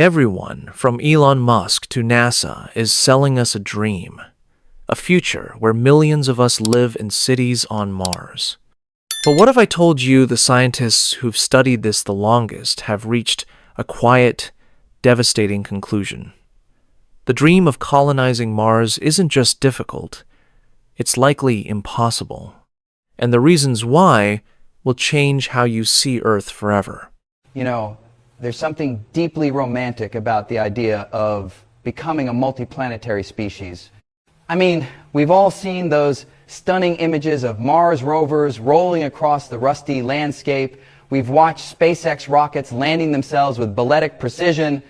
Everyone, from Elon Musk to NASA, is selling us a dream, a future where millions of us live in cities on Mars. But what if I told you the scientists who've studied this the longest have reached a quiet, devastating conclusion? The dream of colonizing Mars isn't just difficult, it's likely impossible. And the reasons why will change how you see Earth forever. You know, there's something deeply romantic about the idea of becoming a multi-planetary species. I mean, we've all seen those stunning images of Mars rovers rolling across the rusty landscape. We've watched SpaceX rockets landing themselves with balletic precision.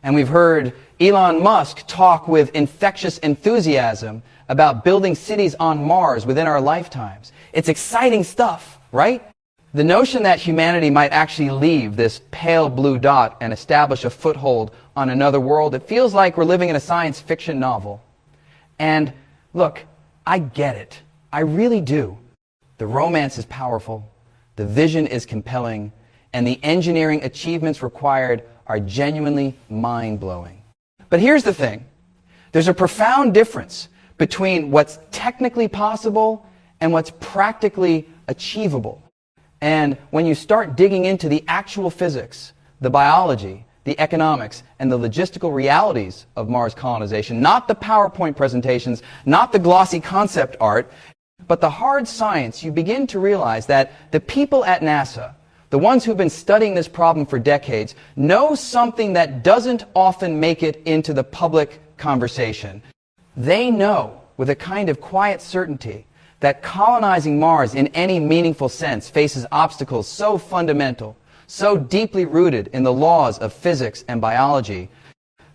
And we've heard Elon Musk talk with infectious enthusiasm about building cities on Mars within our lifetimes. It's exciting stuff, right? The notion that humanity might actually leave this pale blue dot and establish a foothold on another world, it feels like we're living in a science fiction novel. And look, I get it. I really do. The romance is powerful, the vision is compelling, and the engineering achievements required are genuinely mind-blowing. But here's the thing. There's a profound difference between what's technically possible and what's practically achievable. And when you start digging into the actual physics, the biology, the economics, and the logistical realities of Mars colonization, not the PowerPoint presentations, not the glossy concept art, but the hard science, you begin to realize that the people at NASA, the ones who've been studying this problem for decades, know something that doesn't often make it into the public conversation. They know, with a kind of quiet certainty, that colonizing Mars in any meaningful sense faces obstacles so fundamental, so deeply rooted in the laws of physics and biology,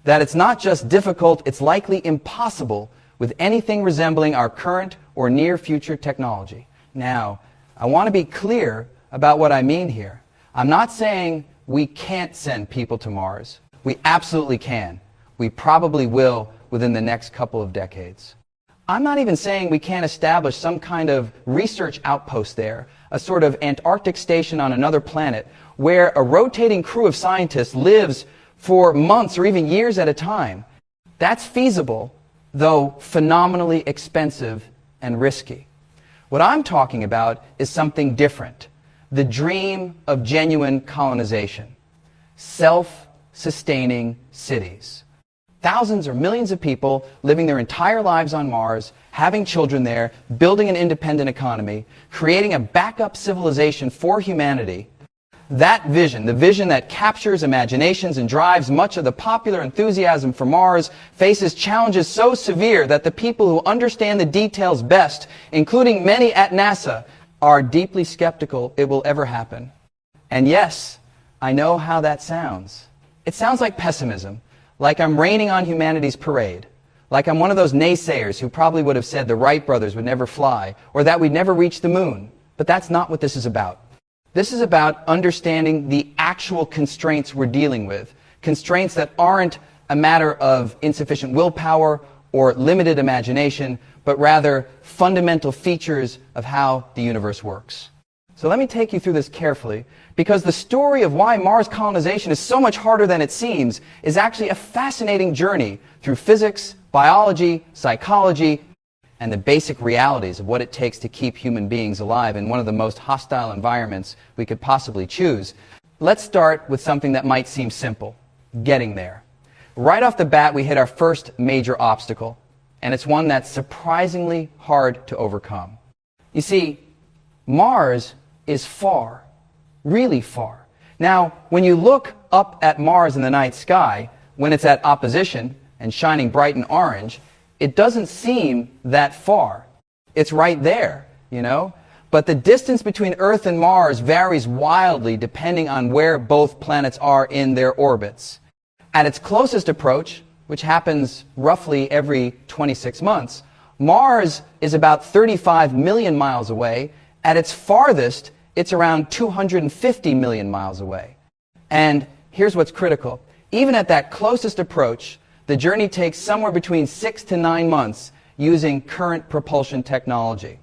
that it's not just difficult, it's likely impossible with anything resembling our current or near future technology. Now, I want to be clear about what I mean here. I'm not saying we can't send people to Mars. We absolutely can. We probably will within the next couple of decades. I'm not even saying we can't establish some kind of research outpost there, a sort of Antarctic station on another planet, where a rotating crew of scientists lives for months or even years at a time. That's feasible, though phenomenally expensive and risky. What I'm talking about is something different. The dream of genuine colonization. Self-sustaining cities. Thousands or millions of people living their entire lives on Mars, having children there, building an independent economy, creating a backup civilization for humanity. That vision, the vision that captures imaginations and drives much of the popular enthusiasm for Mars, faces challenges so severe that the people who understand the details best, including many at NASA, are deeply skeptical it will ever happen. And yes, I know how that sounds. It sounds like pessimism. Like I'm raining on humanity's parade. Like I'm one of those naysayers who probably would have said the Wright brothers would never fly, or that we'd never reach the moon. But that's not what this is about. This is about understanding the actual constraints we're dealing with. Constraints that aren't a matter of insufficient willpower or limited imagination, but rather fundamental features of how the universe works. So let me take you through this carefully, because the story of why Mars colonization is so much harder than it seems is actually a fascinating journey through physics, biology, psychology, and the basic realities of what it takes to keep human beings alive in one of the most hostile environments we could possibly choose. Let's start with something that might seem simple, getting there. Right off the bat, we hit our first major obstacle, and it's one that's surprisingly hard to overcome. You see, Mars is far, really far. Now, when you look up at Mars in the night sky, when it's at opposition and shining bright and orange, it doesn't seem that far. It's right there, you know? But the distance between Earth and Mars varies wildly depending on where both planets are in their orbits. At its closest approach, which happens roughly every 26 months, Mars is about 35 million miles away. At its farthest, it's around 250 million miles away. And here's what's critical. Even at that closest approach, the journey takes somewhere between 6 to 9 months using current propulsion technology.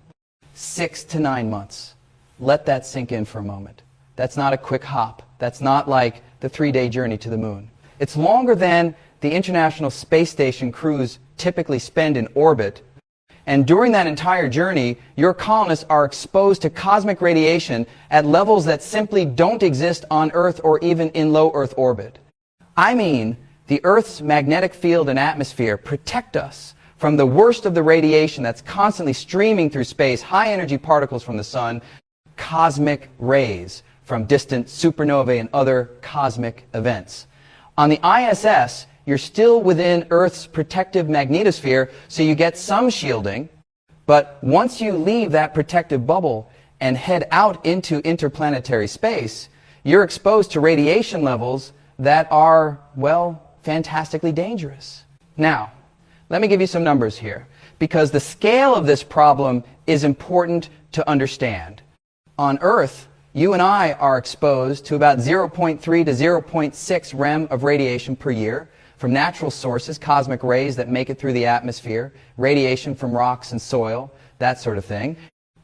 6 to 9 months. Let that sink in for a moment. That's not a quick hop. That's not like the 3-day journey to the moon. It's longer than the International Space Station crews typically spend in orbit. And during that entire journey, your colonists are exposed to cosmic radiation at levels that simply don't exist on Earth or even in low Earth orbit. I mean, the Earth's magnetic field and atmosphere protect us from the worst of the radiation that's constantly streaming through space, high-energy particles from the sun, cosmic rays from distant supernovae and other cosmic events. On the ISS, you're still within Earth's protective magnetosphere, so you get some shielding, but once you leave that protective bubble and head out into interplanetary space, you're exposed to radiation levels that are, well, fantastically dangerous. Now, let me give you some numbers here, because the scale of this problem is important to understand. On Earth, you and I are exposed to about 0.3 to 0.6 rem of radiation per year from natural sources, cosmic rays that make it through the atmosphere, radiation from rocks and soil, that sort of thing.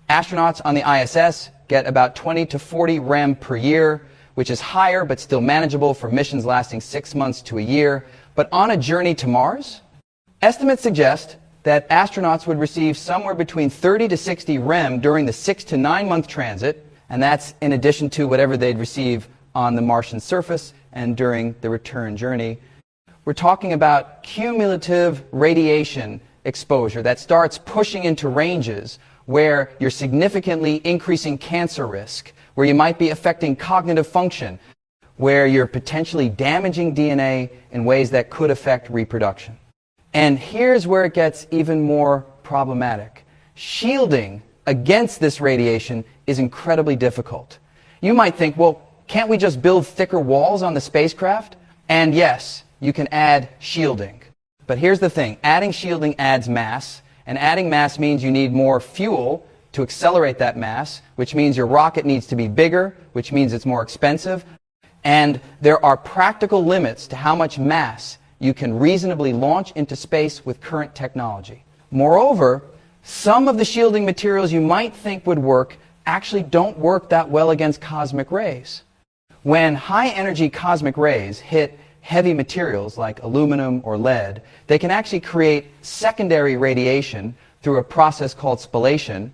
Astronauts on the ISS get about 20 to 40 rem per year, which is higher but still manageable for missions lasting 6 months to a year. But on a journey to Mars, estimates suggest that astronauts would receive somewhere between 30 to 60 rem during the 6 to 9 month transit, and that's in addition to whatever they'd receive on the Martian surface and during the return journey. We're talking about cumulative radiation exposure that starts pushing into ranges where you're significantly increasing cancer risk, where you might be affecting cognitive function, where you're potentially damaging DNA in ways that could affect reproduction. And here's where it gets even more problematic. Shielding against this radiation is incredibly difficult. You might think, well, can't we just build thicker walls on the spacecraft? And yes, you can add shielding. But here's the thing, adding shielding adds mass, and adding mass means you need more fuel to accelerate that mass, which means your rocket needs to be bigger, which means it's more expensive, and there are practical limits to how much mass you can reasonably launch into space with current technology. Moreover, some of the shielding materials you might think would work actually don't work that well against cosmic rays. When high-energy cosmic rays hit heavy materials like aluminum or lead, they can actually create secondary radiation through a process called spallation,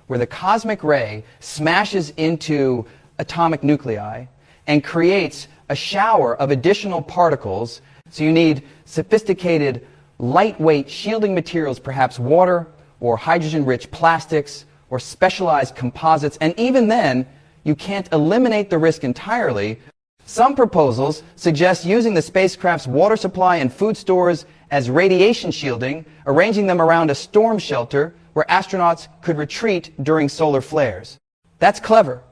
where the cosmic ray smashes into atomic nuclei and creates a shower of additional particles. So you need sophisticated, lightweight shielding materials, perhaps water or hydrogen-rich plastics or specialized composites, and even then, you can't eliminate the risk entirely. Some proposals suggest using the spacecraft's water supply and food stores as radiation shielding, arranging them around a storm shelter where astronauts could retreat during solar flares. That's clever,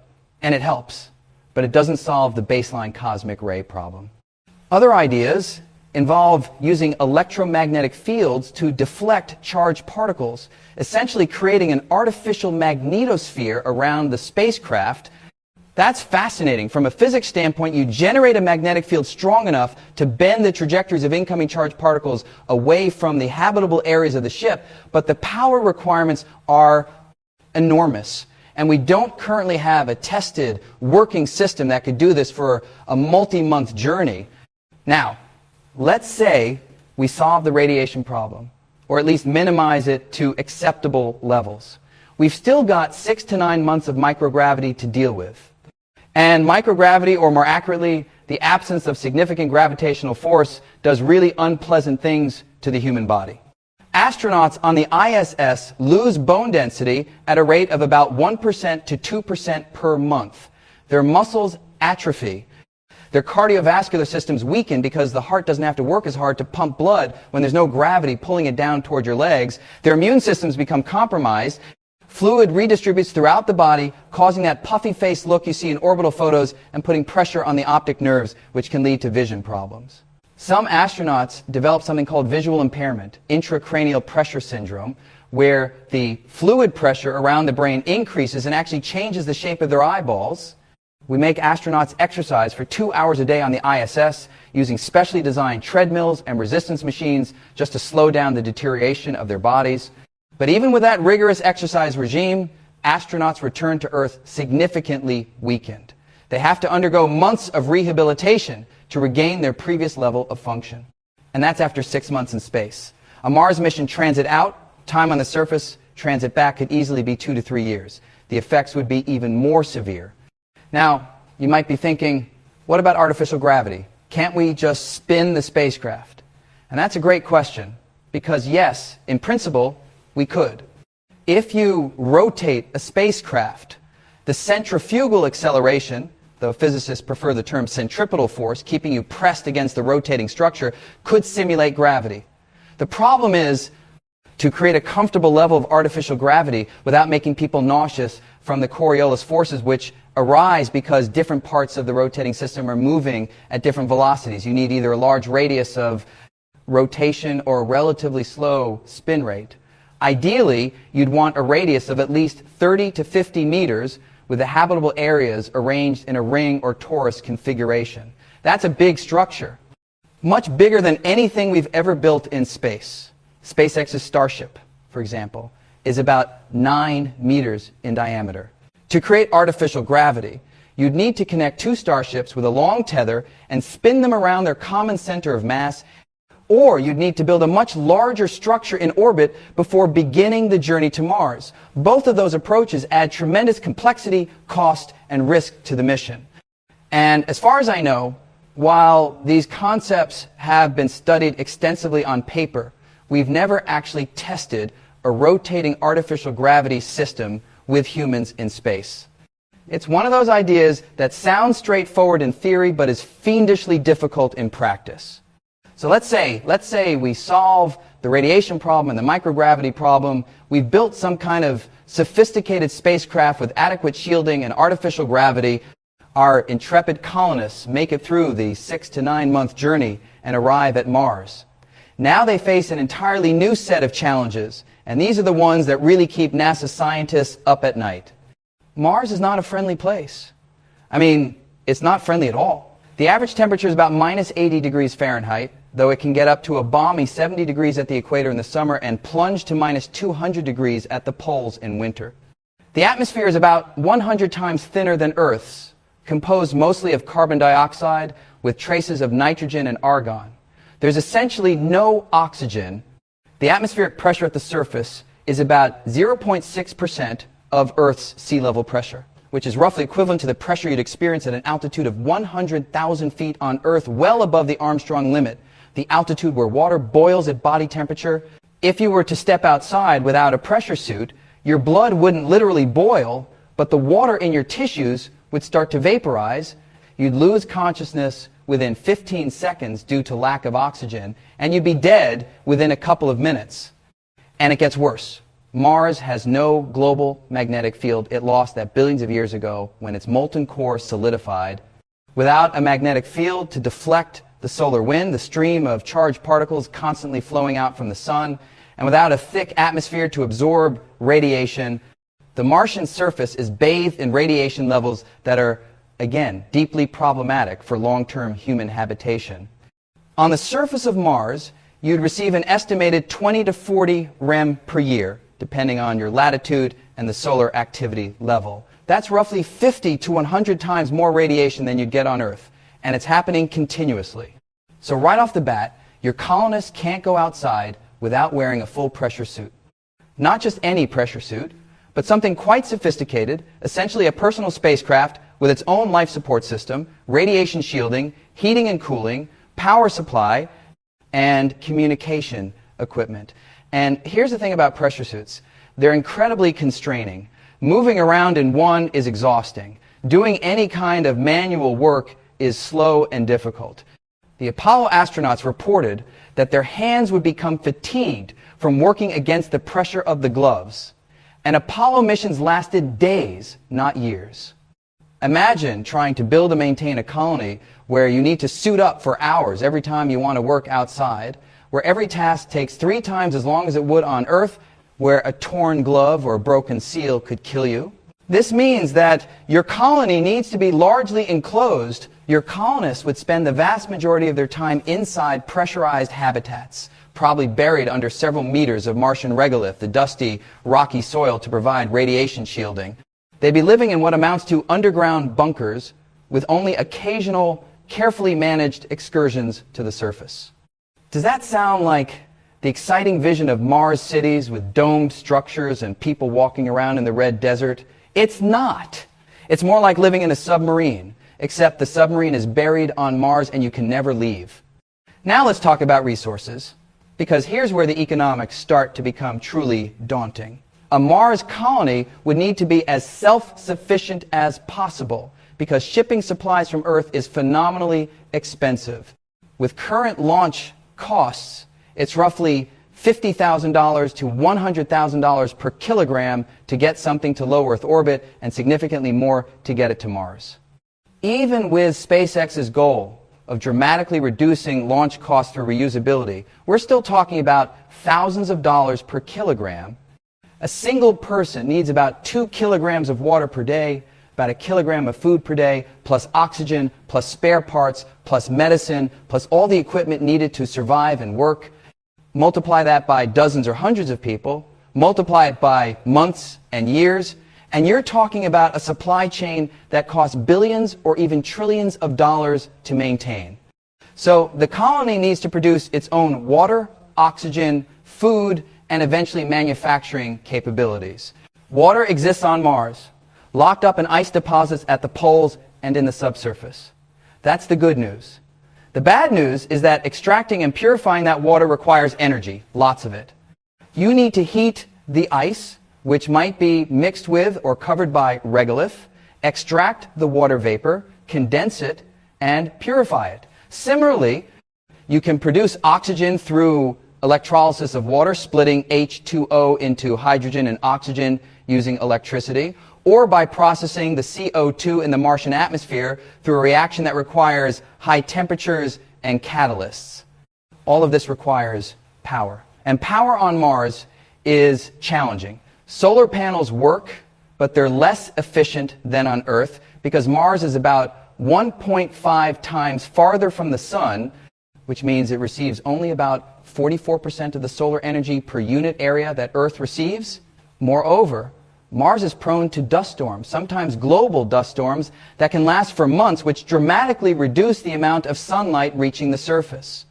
and it helps, but it doesn't solve the baseline cosmic ray problem. Other ideas involve using electromagnetic fields to deflect charged particles, essentially creating an artificial magnetosphere around the spacecraft. That's fascinating. From a physics standpoint, you generate a magnetic field strong enough to bend the trajectories of incoming charged particles away from the habitable areas of the ship, but the power requirements are enormous. And we don't currently have a tested, working system that could do this for a multi-month journey. Now, let's say we solve the radiation problem, or at least minimize it to acceptable levels. We've still got 6 to 9 months of microgravity to deal with. And microgravity, or more accurately, the absence of significant gravitational force, does really unpleasant things to the human body. Astronauts on the ISS lose bone density at a rate of about 1% to 2% per month. Their muscles atrophy. Their cardiovascular systems weaken because the heart doesn't have to work as hard to pump blood when there's no gravity pulling it down toward your legs. Their immune systems become compromised. Fluid redistributes throughout the body, causing that puffy-faced look you see in orbital photos and putting pressure on the optic nerves, which can lead to vision problems. Some astronauts develop something called visual impairment, intracranial pressure syndrome, where the fluid pressure around the brain increases and actually changes the shape of their eyeballs. We make astronauts exercise for 2 hours a day on the ISS using specially designed treadmills and resistance machines just to slow down the deterioration of their bodies. But even with that rigorous exercise regime, astronauts return to Earth significantly weakened. They have to undergo months of rehabilitation to regain their previous level of function. And that's after 6 months in space. A Mars mission transit out, time on the surface, transit back could easily be 2 to 3 years. The effects would be even more severe. Now, you might be thinking, what about artificial gravity? Can't we just spin the spacecraft? And that's a great question, because yes, in principle, we could. If you rotate a spacecraft, the centrifugal acceleration, though physicists prefer the term centripetal force, keeping you pressed against the rotating structure, could simulate gravity. The problem is to create a comfortable level of artificial gravity without making people nauseous from the Coriolis forces, which arise because different parts of the rotating system are moving at different velocities. You need either a large radius of rotation or a relatively slow spin rate. Ideally, you'd want a radius of at least 30 to 50 meters with the habitable areas arranged in a ring or torus configuration. That's a big structure, much bigger than anything we've ever built in space. SpaceX's Starship, for example, is about 9 meters in diameter. To create artificial gravity, you'd need to connect 2 starships with a long tether and spin them around their common center of mass, or you'd need to build a much larger structure in orbit before beginning the journey to Mars. Both of those approaches add tremendous complexity, cost, and risk to the mission. And as far as I know, while these concepts have been studied extensively on paper, we've never actually tested a rotating artificial gravity system with humans in space. It's one of those ideas that sounds straightforward in theory, but is fiendishly difficult in practice. So let's say we solve the radiation problem and the microgravity problem. We've built some kind of sophisticated spacecraft with adequate shielding and artificial gravity. Our intrepid colonists make it through the 6 to 9 month journey and arrive at Mars. Now they face an entirely new set of challenges, and these are the ones that really keep NASA scientists up at night. Mars is not a friendly place. I mean, it's not friendly at all. The average temperature is about minus 80 degrees Fahrenheit, though it can get up to a balmy 70 degrees at the equator in the summer and plunge to minus 200 degrees at the poles in winter. The atmosphere is about 100 times thinner than Earth's, composed mostly of carbon dioxide with traces of nitrogen and argon. There's essentially no oxygen. The atmospheric pressure at the surface is about 0.6% of Earth's sea level pressure, which is roughly equivalent to the pressure you'd experience at an altitude of 100,000 feet on Earth, well above the Armstrong limit, the altitude where water boils at body temperature. If you were to step outside without a pressure suit, your blood wouldn't literally boil, but the water in your tissues would start to vaporize. You'd lose consciousness within 15 seconds due to lack of oxygen, and you'd be dead within a couple of minutes. And it gets worse. Mars has no global magnetic field. It lost that billions of years ago when its molten core solidified. Without a magnetic field to deflect the solar wind, the stream of charged particles constantly flowing out from the sun, and without a thick atmosphere to absorb radiation, the Martian surface is bathed in radiation levels that are, again, deeply problematic for long-term human habitation. On the surface of Mars, you'd receive an estimated 20 to 40 rem per year, depending on your latitude and the solar activity level. That's roughly 50 to 100 times more radiation than you'd get on Earth, and it's happening continuously. So right off the bat, your colonists can't go outside without wearing a full pressure suit. Not just any pressure suit, but something quite sophisticated, essentially a personal spacecraft with its own life support system, radiation shielding, heating and cooling, power supply, and communication equipment. And here's the thing about pressure suits. They're incredibly constraining. Moving around in one is exhausting. Doing any kind of manual work is slow and difficult. The Apollo astronauts reported that their hands would become fatigued from working against the pressure of the gloves. And Apollo missions lasted days, not years. Imagine trying to build and maintain a colony where you need to suit up for hours every time you want to work outside, where every task takes 3 times as long as it would on Earth, where a torn glove or a broken seal could kill you. This means that your colony needs to be largely enclosed. Your colonists would spend the vast majority of their time inside pressurized habitats, probably buried under several meters of Martian regolith, the dusty, rocky soil to provide radiation shielding. They'd be living in what amounts to underground bunkers with only occasional carefully managed excursions to the surface. Does that sound like the exciting vision of Mars cities with domed structures and people walking around in the red desert? It's not. It's more like living in a submarine, except the submarine is buried on Mars and you can never leave. Now let's talk about resources, because here's where the economics start to become truly daunting. A Mars colony would need to be as self-sufficient as possible, because shipping supplies from Earth is phenomenally expensive. With current launch costs, it's roughly $50,000 to $100,000 per kilogram to get something to low Earth orbit, and significantly more to get it to Mars. Even with SpaceX's goal of dramatically reducing launch costs through reusability, we're still talking about thousands of dollars per kilogram. A single person needs about 2 kilograms of water per day, about 1 kilogram of food per day, plus oxygen, plus spare parts, plus medicine, plus all the equipment needed to survive and work. Multiply that by dozens or hundreds of people, multiply it by months and years, and you're talking about a supply chain that costs billions or even trillions of dollars to maintain. So the colony needs to produce its own water, oxygen, food, and eventually manufacturing capabilities. Water exists on Mars, locked up in ice deposits at the poles and in the subsurface. That's the good news. The bad news is that extracting and purifying that water requires energy, lots of it. You need to heat the ice, which might be mixed with or covered by regolith, extract the water vapor, condense it, and purify it. Similarly, you can produce oxygen through electrolysis of water, splitting H2O into hydrogen and oxygen using electricity, or by processing the CO2 in the Martian atmosphere through a reaction that requires high temperatures and catalysts. All of this requires power. And power on Mars is challenging. Solar panels work, but they're less efficient than on Earth because Mars is about 1.5 times farther from the Sun, which means it receives only about 44% of the solar energy per unit area that Earth receives. Moreover, Mars is prone to dust storms, sometimes global dust storms that can last for months, which dramatically reduce the amount of sunlight reaching the surface.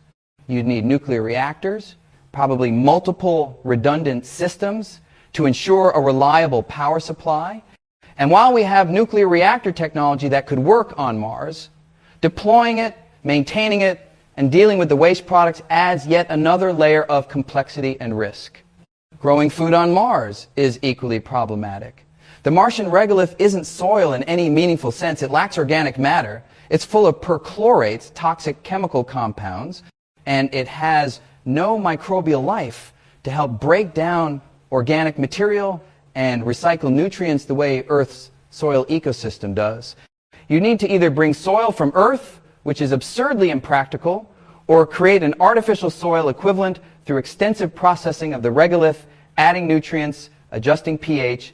You'd need nuclear reactors, probably multiple redundant systems to ensure a reliable power supply. And while we have nuclear reactor technology that could work on Mars, deploying it, maintaining it, and dealing with the waste products adds yet another layer of complexity and risk. Growing food on Mars is equally problematic. The Martian regolith isn't soil in any meaningful sense. It lacks organic matter. It's full of perchlorates, toxic chemical compounds, and it has no microbial life to help break down organic material and recycle nutrients the way Earth's soil ecosystem does. You need to either bring soil from Earth, which is absurdly impractical, or create an artificial soil equivalent through extensive processing of the regolith, adding nutrients, adjusting pH,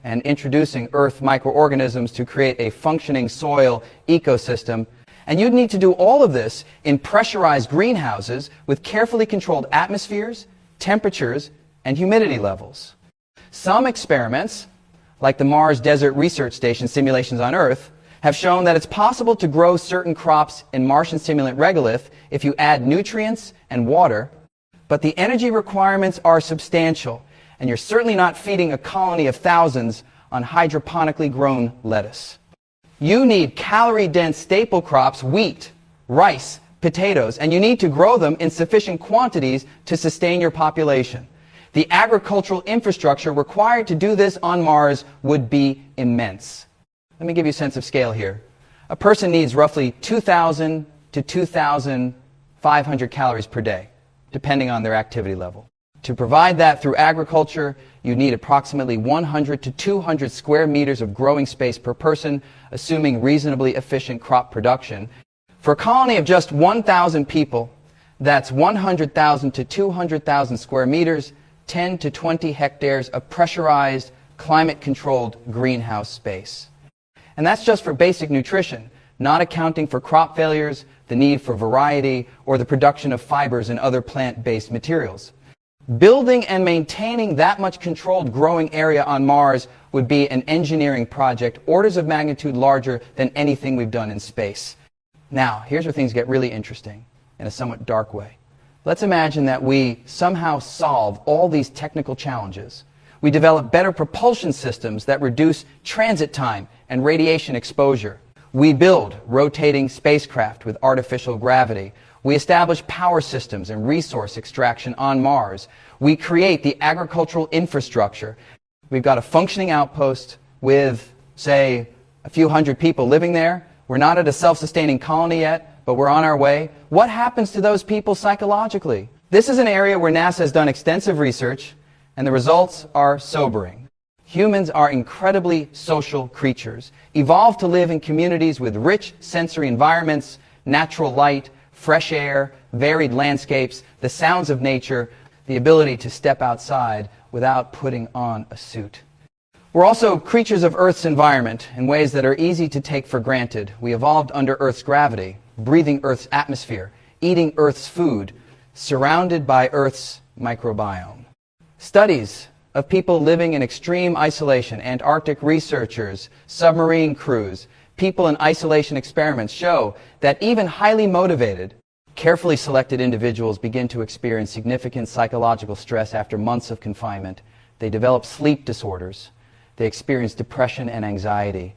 and introducing Earth microorganisms to create a functioning soil ecosystem. And you'd need to do all of this in pressurized greenhouses with carefully controlled atmospheres, temperatures, and humidity levels. Some experiments, like the Mars Desert Research Station simulations on Earth, have shown that it's possible to grow certain crops in Martian simulant regolith if you add nutrients and water, but the energy requirements are substantial, and you're certainly not feeding a colony of thousands on hydroponically grown lettuce. You need calorie-dense staple crops, wheat, rice, potatoes, and you need to grow them in sufficient quantities to sustain your population. The agricultural infrastructure required to do this on Mars would be immense. Let me give you a sense of scale here. A person needs roughly 2,000 to 2,500 calories per day, depending on their activity level. To provide that through agriculture, you need approximately 100 to 200 square meters of growing space per person, assuming reasonably efficient crop production. For a colony of just 1,000 people, that's 100,000 to 200,000 square meters, 10 to 20 hectares of pressurized, climate-controlled greenhouse space. And that's just for basic nutrition, not accounting for crop failures, the need for variety, or the production of fibers and other plant-based materials. Building and maintaining that much controlled growing area on Mars would be an engineering project orders of magnitude larger than anything we've done in space. Now, here's where things get really interesting in a somewhat dark way. Let's imagine that we somehow solve all these technical challenges. We develop better propulsion systems that reduce transit time and radiation exposure. We build rotating spacecraft with artificial gravity. We establish power systems and resource extraction on Mars. We create the agricultural infrastructure. We've got a functioning outpost with, say, a few hundred people living there. We're not at a self-sustaining colony yet, but we're on our way. What happens to those people psychologically? This is an area where NASA has done extensive research, and the results are sobering. Humans are incredibly social creatures, evolved to live in communities with rich sensory environments, natural light, fresh air, varied landscapes, the sounds of nature, the ability to step outside without putting on a suit. We're also creatures of Earth's environment in ways that are easy to take for granted. We evolved under Earth's gravity, breathing Earth's atmosphere, eating Earth's food, surrounded by Earth's microbiome. Studies of people living in extreme isolation, Antarctic researchers, submarine crews, people in isolation experiments show that even highly motivated, carefully selected individuals begin to experience significant psychological stress after months of confinement. They develop sleep disorders. They experience depression and anxiety.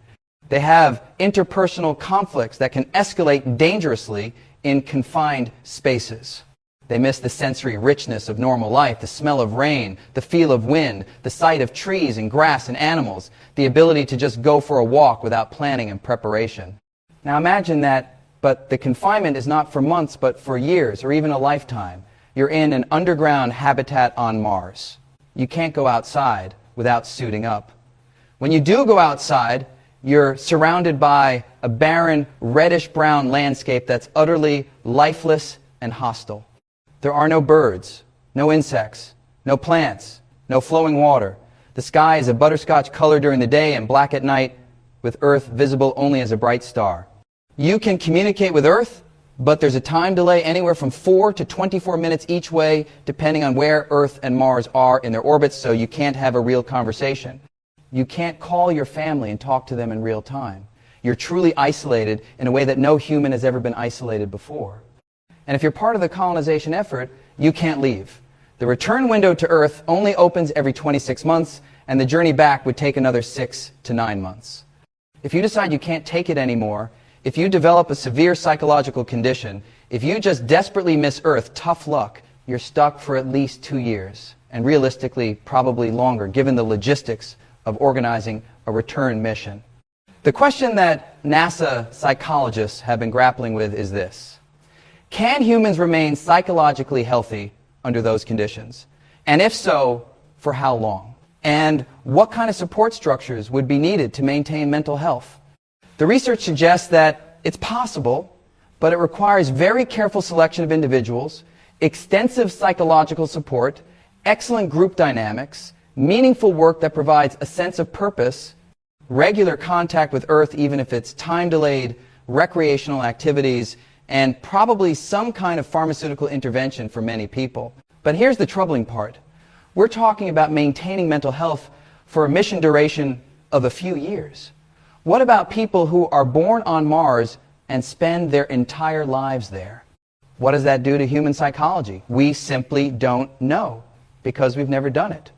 They have interpersonal conflicts that can escalate dangerously in confined spaces. They miss the sensory richness of normal life, the smell of rain, the feel of wind, the sight of trees and grass and animals, the ability to just go for a walk without planning and preparation. Now imagine that, but the confinement is not for months, but for years or even a lifetime. You're in an underground habitat on Mars. You can't go outside without suiting up. When you do go outside, you're surrounded by a barren, reddish-brown landscape that's utterly lifeless and hostile. There are no birds, no insects, no plants, no flowing water. The sky is a butterscotch color during the day and black at night, with Earth visible only as a bright star. You can communicate with Earth, but there's a time delay anywhere from 4 to 24 minutes each way, depending on where Earth and Mars are in their orbits, so you can't have a real conversation. You can't call your family and talk to them in real time. You're truly isolated in a way that no human has ever been isolated before. And if you're part of the colonization effort, you can't leave. The return window to Earth only opens every 26 months, and the journey back would take another 6 to 9 months. If you decide you can't take it anymore, if you develop a severe psychological condition, if you just desperately miss Earth, tough luck, you're stuck for at least 2 years, and realistically, probably longer, given the logistics of organizing a return mission. The question that NASA psychologists have been grappling with is this: can humans remain psychologically healthy under those conditions? And if so, for how long? And what kind of support structures would be needed to maintain mental health? The research suggests that it's possible, but it requires very careful selection of individuals, extensive psychological support, excellent group dynamics, meaningful work that provides a sense of purpose, regular contact with Earth, even if it's time-delayed, recreational activities, and probably some kind of pharmaceutical intervention for many people. But here's the troubling part. We're talking about maintaining mental health for a mission duration of a few years. What about people who are born on Mars and spend their entire lives there? What does that do to human psychology? We simply don't know, because we've never done it.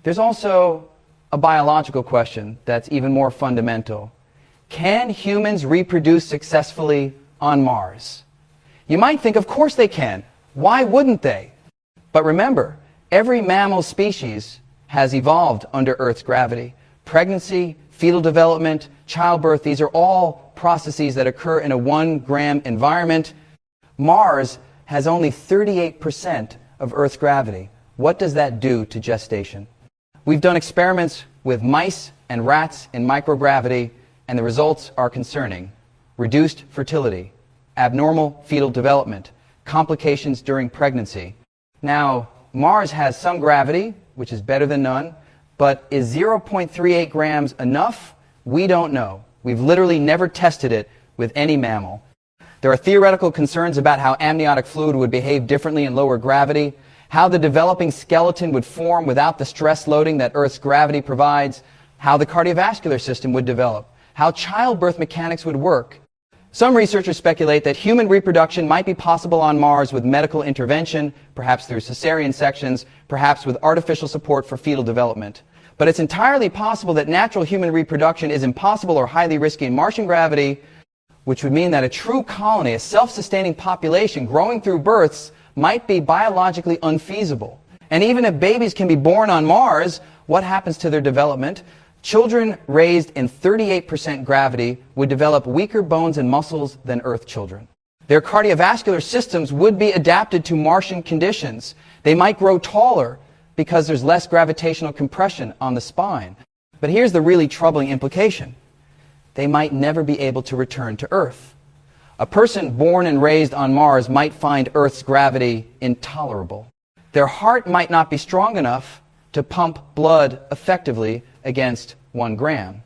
There's also a biological question that's even more fundamental. Can humans reproduce successfully on Mars? You might think, of course they can. Why wouldn't they? But remember, every mammal species has evolved under Earth's gravity. Pregnancy, fetal development, childbirth, these are all processes that occur in a 1-gram environment. Mars has only 38% of Earth's gravity. What does that do to gestation? We've done experiments with mice and rats in microgravity, and the results are concerning. Reduced fertility, abnormal fetal development, complications during pregnancy. Now, Mars has some gravity, which is better than none, but is 0.38 grams enough? We don't know. We've literally never tested it with any mammal. There are theoretical concerns about how amniotic fluid would behave differently in lower gravity, how the developing skeleton would form without the stress loading that Earth's gravity provides, how the cardiovascular system would develop, how childbirth mechanics would work. Some researchers speculate that human reproduction might be possible on Mars with medical intervention, perhaps through cesarean sections, perhaps with artificial support for fetal development. But it's entirely possible that natural human reproduction is impossible or highly risky in Martian gravity, which would mean that a true colony, a self-sustaining population growing through births, might be biologically unfeasible. And even if babies can be born on Mars, what happens to their development? Children raised in 38% gravity would develop weaker bones and muscles than Earth children. Their cardiovascular systems would be adapted to Martian conditions. They might grow taller because there's less gravitational compression on the spine. But here's the really troubling implication. They might never be able to return to Earth. A person born and raised on Mars might find Earth's gravity intolerable. Their heart might not be strong enough to pump blood effectively against 1 gram.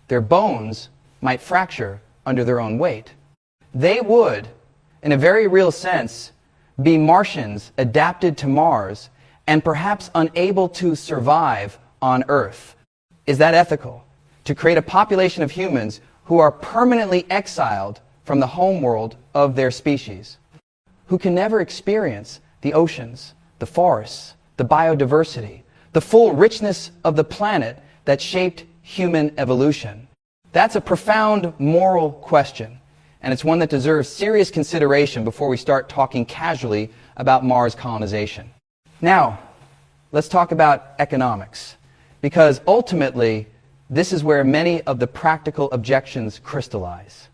Their bones might fracture under their own weight. They would, in a very real sense, be Martians adapted to Mars and perhaps unable to survive on Earth. Is that ethical? To create a population of humans who are permanently exiled from the homeworld of their species, who can never experience the oceans, the forests, the biodiversity, the full richness of the planet that shaped human evolution? That's a profound moral question, and it's one that deserves serious consideration before we start talking casually about Mars colonization. Now, let's talk about economics, because ultimately, this is where many of the practical objections crystallize.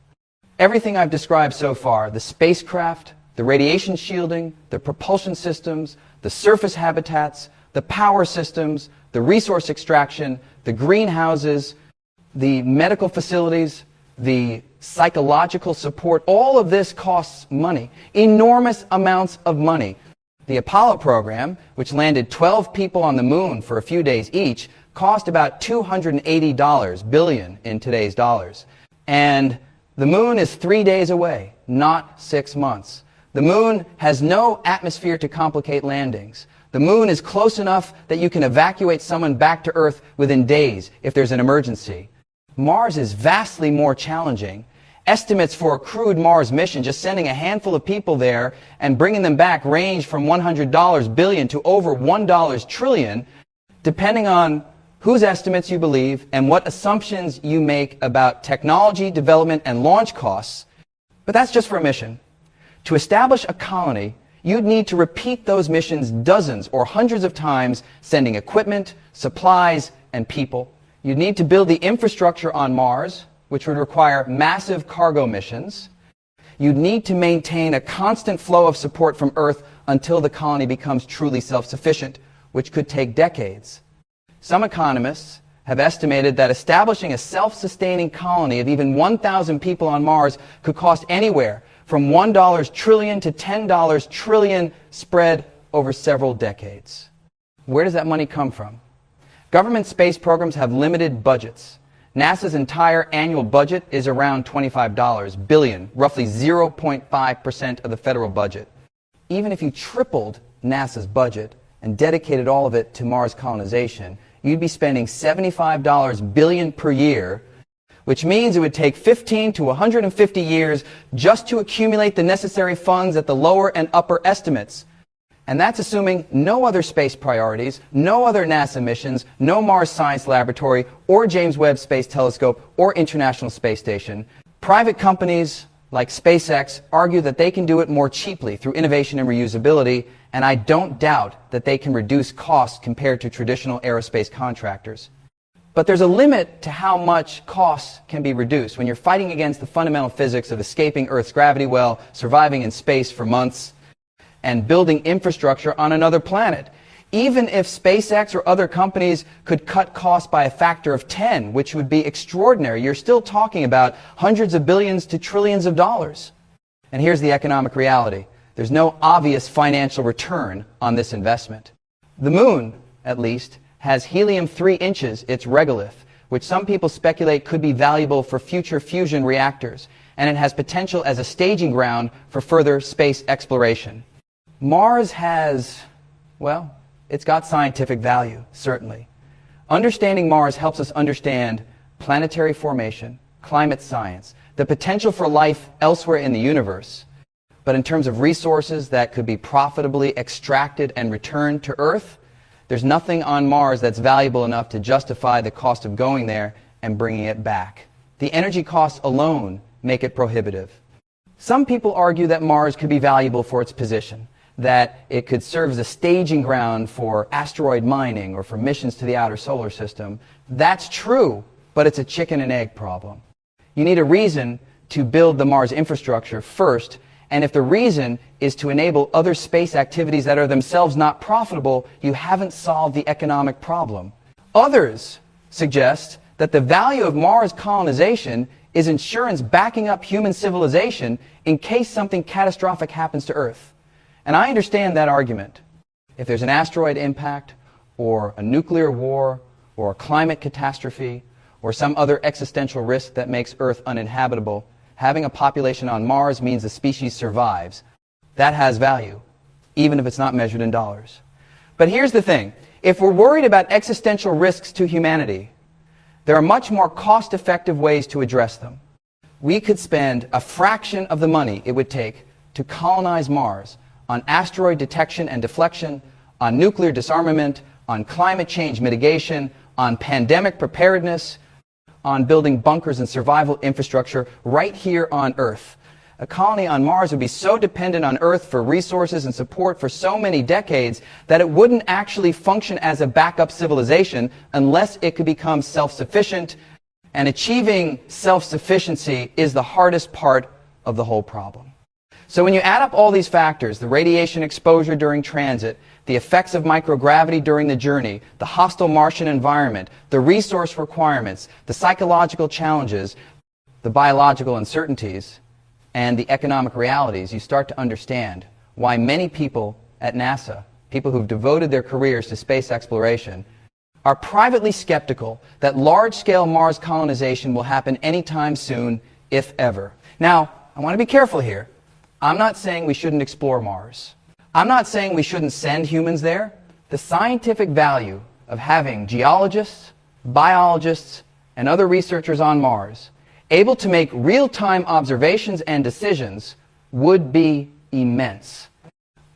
Everything I've described so far, the spacecraft, the radiation shielding, the propulsion systems, the surface habitats, the power systems, the resource extraction, the greenhouses, the medical facilities, the psychological support, all of this costs money, enormous amounts of money. The Apollo program, which landed 12 people on the moon for a few days each, cost about $280 billion in today's dollars. And the moon is 3 days away, not 6 months. The moon has no atmosphere to complicate landings. The moon is close enough that you can evacuate someone back to Earth within days if there's an emergency. Mars is vastly more challenging. Estimates for a crewed Mars mission, just sending a handful of people there and bringing them back, range from $100 billion to over $1 trillion, depending on whose estimates you believe and what assumptions you make about technology, development, and launch costs. But that's just for a mission. To establish a colony, you'd need to repeat those missions dozens or hundreds of times, sending equipment, supplies, and people. You'd need to build the infrastructure on Mars, which would require massive cargo missions. You'd need to maintain a constant flow of support from Earth until the colony becomes truly self-sufficient, which could take decades. Some economists have estimated that establishing a self-sustaining colony of even 1,000 people on Mars could cost anywhere from $1 trillion to $10 trillion spread over several decades. Where does that money come from? Government space programs have limited budgets. NASA's entire annual budget is around $25 billion, roughly 0.5% of the federal budget. Even if you tripled NASA's budget and dedicated all of it to Mars colonization, you'd be spending $75 billion per year, which means it would take 15 to 150 years just to accumulate the necessary funds at the lower and upper estimates. And that's assuming no other space priorities, no other NASA missions, no Mars Science Laboratory, or James Webb Space Telescope, or International Space Station. Private companies like SpaceX argue that they can do it more cheaply through innovation and reusability, and I don't doubt that they can reduce costs compared to traditional aerospace contractors. But there's a limit to how much costs can be reduced when you're fighting against the fundamental physics of escaping Earth's gravity well, surviving in space for months, and building infrastructure on another planet. Even if SpaceX or other companies could cut costs by a factor of 10, which would be extraordinary, you're still talking about hundreds of billions to trillions of dollars. And here's the economic reality. There's no obvious financial return on this investment. The moon, at least, has helium-3 inches, its regolith, which some people speculate could be valuable for future fusion reactors, and it has potential as a staging ground for further space exploration. Mars has, well, it's got scientific value, certainly. Understanding Mars helps us understand planetary formation, climate science, the potential for life elsewhere in the universe. But in terms of resources that could be profitably extracted and returned to Earth, there's nothing on Mars that's valuable enough to justify the cost of going there and bringing it back. The energy costs alone make it prohibitive. Some people argue that Mars could be valuable for its position, that it could serve as a staging ground for asteroid mining or for missions to the outer solar system. That's true, but it's a chicken and egg problem. You need a reason to build the Mars infrastructure first, and if the reason is to enable other space activities that are themselves not profitable, you haven't solved the economic problem. Others suggest that the value of Mars colonization is insurance backing up human civilization in case something catastrophic happens to Earth. And I understand that argument. If there's an asteroid impact, or a nuclear war, or a climate catastrophe, or some other existential risk that makes Earth uninhabitable, having a population on Mars means the species survives. That has value, even if it's not measured in dollars. But here's the thing. If we're worried about existential risks to humanity, there are much more cost-effective ways to address them. We could spend a fraction of the money it would take to colonize Mars on asteroid detection and deflection, on nuclear disarmament, on climate change mitigation, on pandemic preparedness, on building bunkers and survival infrastructure right here on Earth. A colony on Mars would be so dependent on Earth for resources and support for so many decades that it wouldn't actually function as a backup civilization unless it could become self-sufficient. And achieving self-sufficiency is the hardest part of the whole problem. So when you add up all these factors, the radiation exposure during transit, the effects of microgravity during the journey, the hostile Martian environment, the resource requirements, the psychological challenges, the biological uncertainties, and the economic realities, you start to understand why many people at NASA, people who've devoted their careers to space exploration, are privately skeptical that large-scale Mars colonization will happen anytime soon, if ever. Now, I want to be careful here. I'm not saying we shouldn't explore Mars. I'm not saying we shouldn't send humans there. The scientific value of having geologists, biologists, and other researchers on Mars able to make real-time observations and decisions would be immense.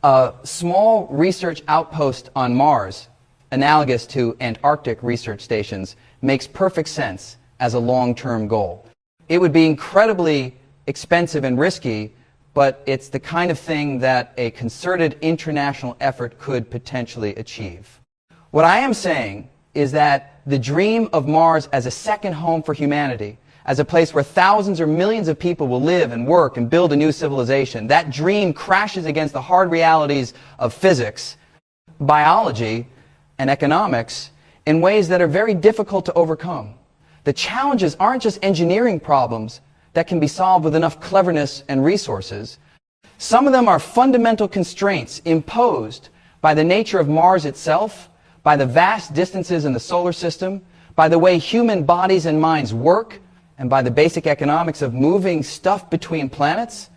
A small research outpost on Mars, analogous to Antarctic research stations, makes perfect sense as a long-term goal. It would be incredibly expensive and risky, but it's the kind of thing that a concerted international effort could potentially achieve. What I am saying is that the dream of Mars as a second home for humanity, as a place where thousands or millions of people will live and work and build a new civilization, that dream crashes against the hard realities of physics, biology, and economics in ways that are very difficult to overcome. The challenges aren't just engineering problems that can be solved with enough cleverness and resources. Some of them are fundamental constraints imposed by the nature of Mars itself, by the vast distances in the solar system, by the way human bodies and minds work, and by the basic economics of moving stuff between planets.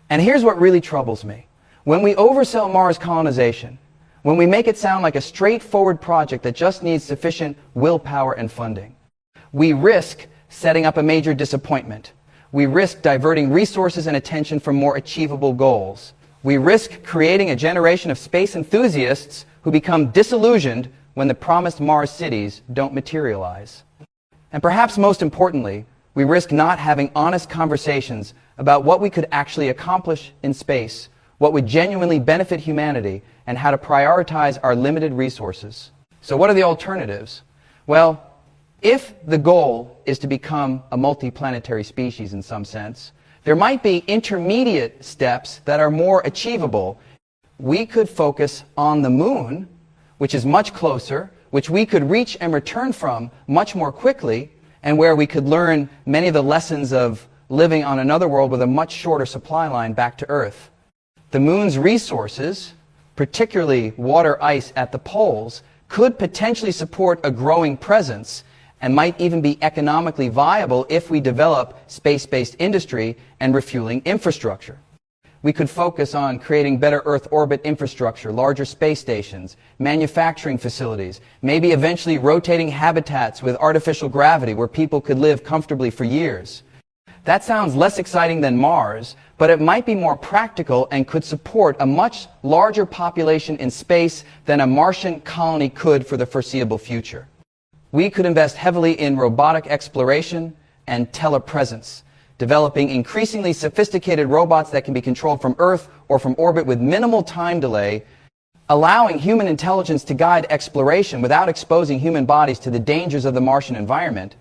And here's what really troubles me. When we oversell Mars colonization, when we make it sound like a straightforward project that just needs sufficient willpower and funding, we risk setting up a major disappointment. We risk diverting resources and attention from more achievable goals. We risk creating a generation of space enthusiasts who become disillusioned when the promised Mars cities don't materialize. And perhaps most importantly, we risk not having honest conversations about what we could actually accomplish in space, what would genuinely benefit humanity, and how to prioritize our limited resources. So what are the alternatives? Well, if the goal is to become a multi-planetary species in some sense, there might be intermediate steps that are more achievable. We could focus on the moon, which is much closer, which we could reach and return from much more quickly, and where we could learn many of the lessons of living on another world with a much shorter supply line back to Earth. The moon's resources, particularly water ice at the poles, could potentially support a growing presence and might even be economically viable if we develop space-based industry and refueling infrastructure. We could focus on creating better Earth orbit infrastructure, larger space stations, manufacturing facilities, maybe eventually rotating habitats with artificial gravity where people could live comfortably for years. That sounds less exciting than Mars, but it might be more practical and could support a much larger population in space than a Martian colony could for the foreseeable future. We could invest heavily in robotic exploration and telepresence, developing increasingly sophisticated robots that can be controlled from Earth or from orbit with minimal time delay, allowing human intelligence to guide exploration without exposing human bodies to the dangers of the Martian environment.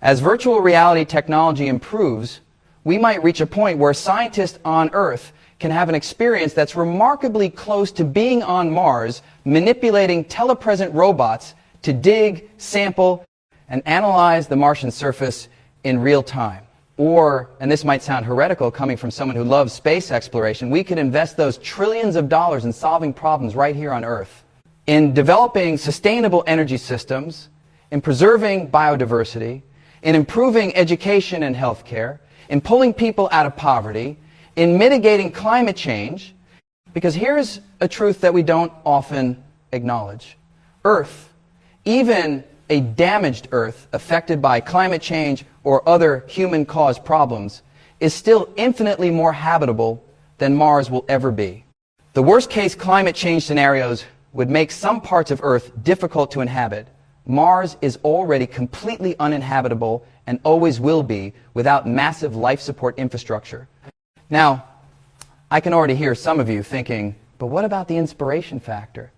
As virtual reality technology improves, we might reach a point where scientists on Earth can have an experience that's remarkably close to being on Mars, manipulating telepresent robots to dig, sample, and analyze the Martian surface in real time. Or, and this might sound heretical coming from someone who loves space exploration, we could invest those trillions of dollars in solving problems right here on Earth, in developing sustainable energy systems, in preserving biodiversity, in improving education and healthcare, in pulling people out of poverty, in mitigating climate change, because here's a truth that we don't often acknowledge. Earth, even a damaged Earth affected by climate change or other human-caused problems, is still infinitely more habitable than Mars will ever be. The worst-case climate change scenarios would make some parts of Earth difficult to inhabit. Mars is already completely uninhabitable and always will be without massive life support infrastructure. Now, I can already hear some of you thinking, but what about the inspiration factor?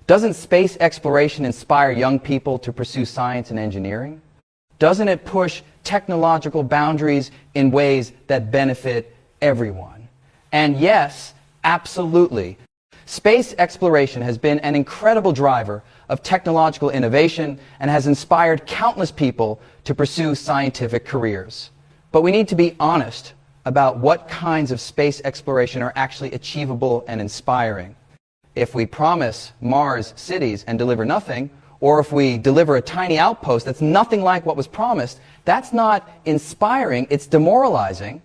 Doesn't space exploration inspire young people to pursue science and engineering? Doesn't it push technological boundaries in ways that benefit everyone? And yes, absolutely. Space exploration has been an incredible driver of technological innovation and has inspired countless people to pursue scientific careers. But we need to be honest about what kinds of space exploration are actually achievable and inspiring. If we promise Mars cities and deliver nothing, or if we deliver a tiny outpost that's nothing like what was promised, that's not inspiring, it's demoralizing.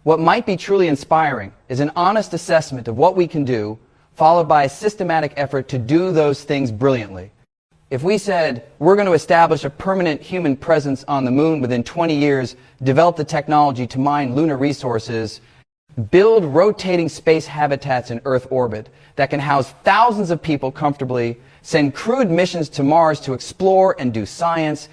What might be truly inspiring is an honest assessment of what we can do, followed by a systematic effort to do those things brilliantly. If we said, we're going to establish a permanent human presence on the moon within 20 years, develop the technology to mine lunar resources, build rotating space habitats in Earth orbit that can house thousands of people comfortably, send crewed missions to Mars to explore and do science,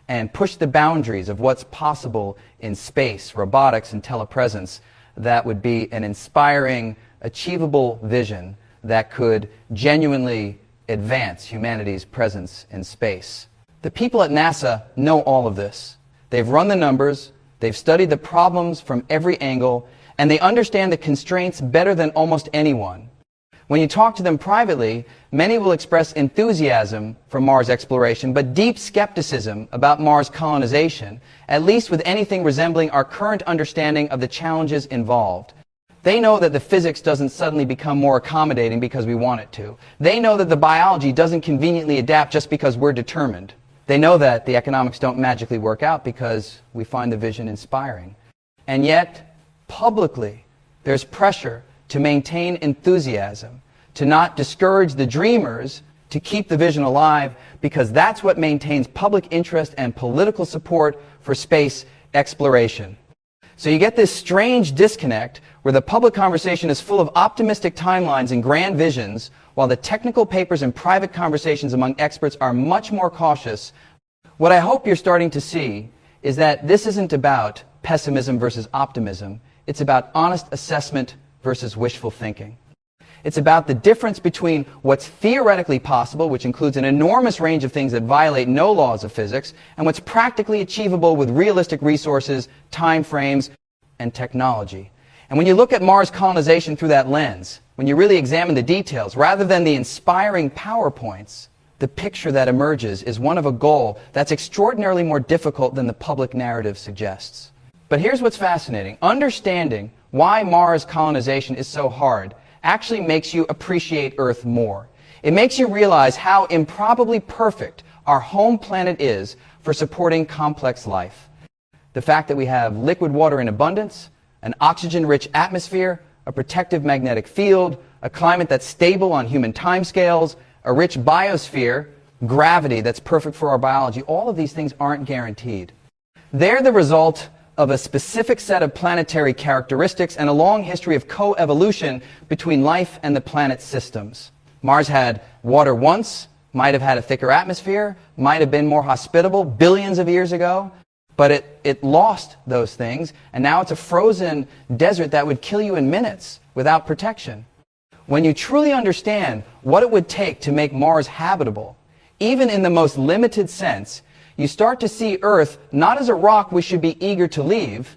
and push the boundaries of what's possible in space, robotics, and telepresence, that would be an inspiring, achievable vision that could genuinely advance humanity's presence in space. The people at NASA know all of this. They've run the numbers, they've studied the problems from every angle, and they understand the constraints better than almost anyone. When you talk to them privately, many will express enthusiasm for Mars exploration, but deep skepticism about Mars colonization, at least with anything resembling our current understanding of the challenges involved. They know that the physics doesn't suddenly become more accommodating because we want it to. They know that the biology doesn't conveniently adapt just because we're determined. They know that the economics don't magically work out because we find the vision inspiring. And yet, publicly, there's pressure to maintain enthusiasm, to not discourage the dreamers, to keep the vision alive, because that's what maintains public interest and political support for space exploration. So you get this strange disconnect where the public conversation is full of optimistic timelines and grand visions, while the technical papers and private conversations among experts are much more cautious. What I hope you're starting to see is that this isn't about pessimism versus optimism. It's about honest assessment versus wishful thinking. It's about the difference between what's theoretically possible, which includes an enormous range of things that violate no laws of physics, and what's practically achievable with realistic resources, time frames, and technology. And when you look at Mars colonization through that lens, when you really examine the details, rather than the inspiring PowerPoints, the picture that emerges is one of a goal that's extraordinarily more difficult than the public narrative suggests. But here's what's fascinating. Understanding why Mars colonization is so hard actually makes you appreciate Earth more. It makes you realize how improbably perfect our home planet is for supporting complex life. The fact that we have liquid water in abundance, an oxygen-rich atmosphere, a protective magnetic field, a climate that's stable on human timescales, a rich biosphere, gravity that's perfect for our biology, all of these things aren't guaranteed. They're the result of a specific set of planetary characteristics and a long history of coevolution between life and the planet's systems. Mars had water once, might have had a thicker atmosphere, might have been more hospitable billions of years ago, but it lost those things, and now it's a frozen desert that would kill you in minutes without protection. When you truly understand what it would take to make Mars habitable, even in the most limited sense, you start to see Earth not as a rock we should be eager to leave,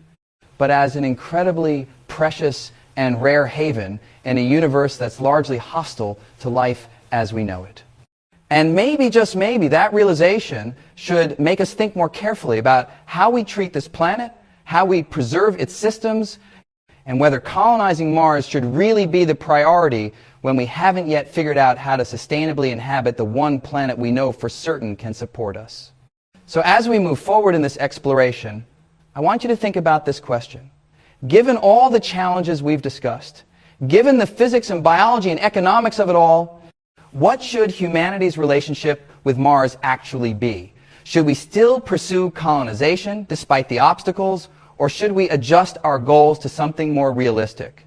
but as an incredibly precious and rare haven in a universe that's largely hostile to life as we know it. And maybe, just maybe, that realization should make us think more carefully about how we treat this planet, how we preserve its systems, and whether colonizing Mars should really be the priority when we haven't yet figured out how to sustainably inhabit the one planet we know for certain can support us. So as we move forward in this exploration, I want you to think about this question. Given all the challenges we've discussed, given the physics and biology and economics of it all, what should humanity's relationship with Mars actually be? Should we still pursue colonization despite the obstacles, or should we adjust our goals to something more realistic?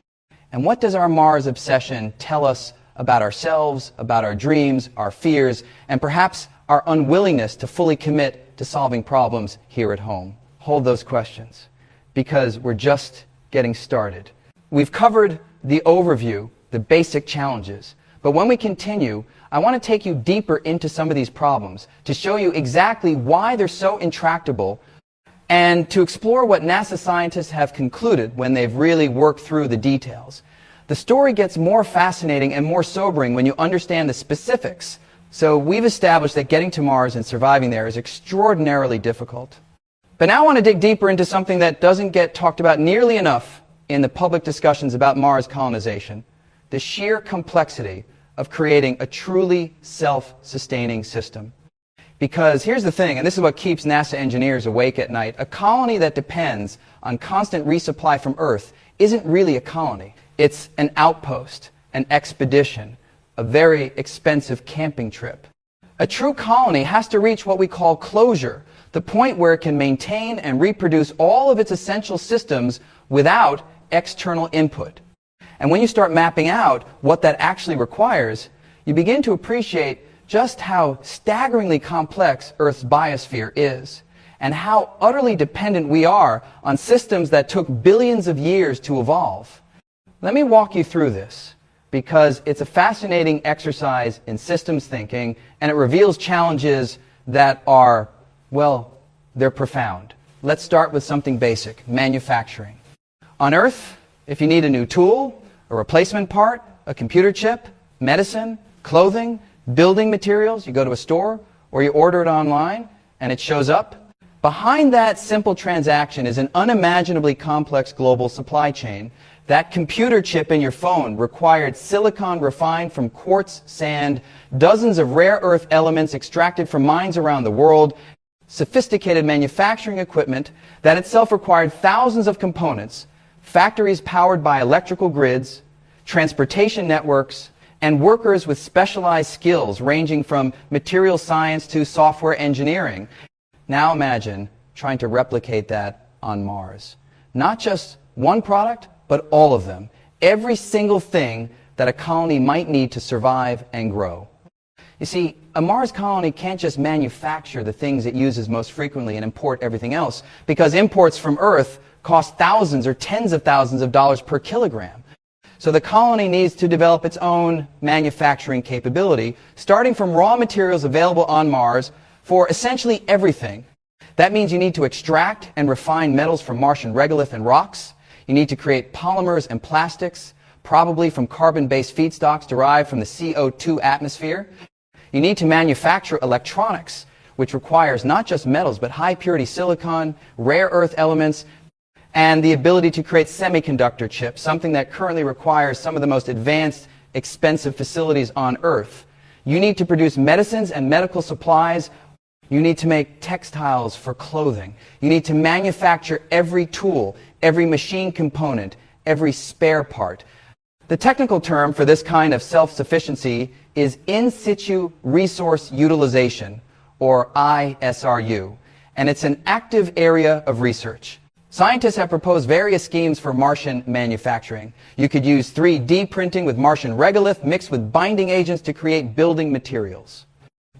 And what does our Mars obsession tell us about ourselves, about our dreams, our fears, and perhaps our unwillingness to fully commit to solving problems here at home? Hold those questions, because we're just getting started. We've covered the overview, the basic challenges, but when we continue, I want to take you deeper into some of these problems to show you exactly why they're so intractable, and to explore what NASA scientists have concluded when they've really worked through the details. The story gets more fascinating and more sobering when you understand the specifics. So we've established that getting to Mars and surviving there is extraordinarily difficult. But now I want to dig deeper into something that doesn't get talked about nearly enough in the public discussions about Mars colonization: the sheer complexity of creating a truly self-sustaining system. Because here's the thing, and this is what keeps NASA engineers awake at night: a colony that depends on constant resupply from Earth isn't really a colony. It's an outpost, an expedition, a very expensive camping trip. A true colony has to reach what we call closure, the point where it can maintain and reproduce all of its essential systems without external input. And when you start mapping out what that actually requires, you begin to appreciate just how staggeringly complex Earth's biosphere is, and how utterly dependent we are on systems that took billions of years to evolve. Let me walk you through this, because it's a fascinating exercise in systems thinking, and it reveals challenges that are, well, they're profound. Let's start with something basic: manufacturing. On Earth, if you need a new tool, a replacement part, a computer chip, medicine, clothing, building materials, you go to a store or you order it online and it shows up. Behind that simple transaction is an unimaginably complex global supply chain. That computer chip in your phone required silicon refined from quartz sand, dozens of rare earth elements extracted from mines around the world, sophisticated manufacturing equipment that itself required thousands of components, factories powered by electrical grids, transportation networks, and workers with specialized skills ranging from material science to software engineering. Now imagine trying to replicate that on Mars. Not just one product, but all of them. Every single thing that a colony might need to survive and grow. You see, a Mars colony can't just manufacture the things it uses most frequently and import everything else, because imports from Earth cost thousands or tens of thousands of dollars per kilogram. So the colony needs to develop its own manufacturing capability, starting from raw materials available on Mars for essentially everything. That means you need to extract and refine metals from Martian regolith and rocks. You need to create polymers and plastics, probably from carbon-based feedstocks derived from the CO2 atmosphere. You need to manufacture electronics, which requires not just metals, but high-purity silicon, rare earth elements, and the ability to create semiconductor chips, something that currently requires some of the most advanced, expensive facilities on Earth. You need to produce medicines and medical supplies. You need to make textiles for clothing. You need to manufacture every tool, every machine component, every spare part. The technical term for this kind of self-sufficiency is in situ resource utilization, or ISRU, and it's an active area of research. Scientists have proposed various schemes for Martian manufacturing. You could use 3D printing with Martian regolith mixed with binding agents to create building materials.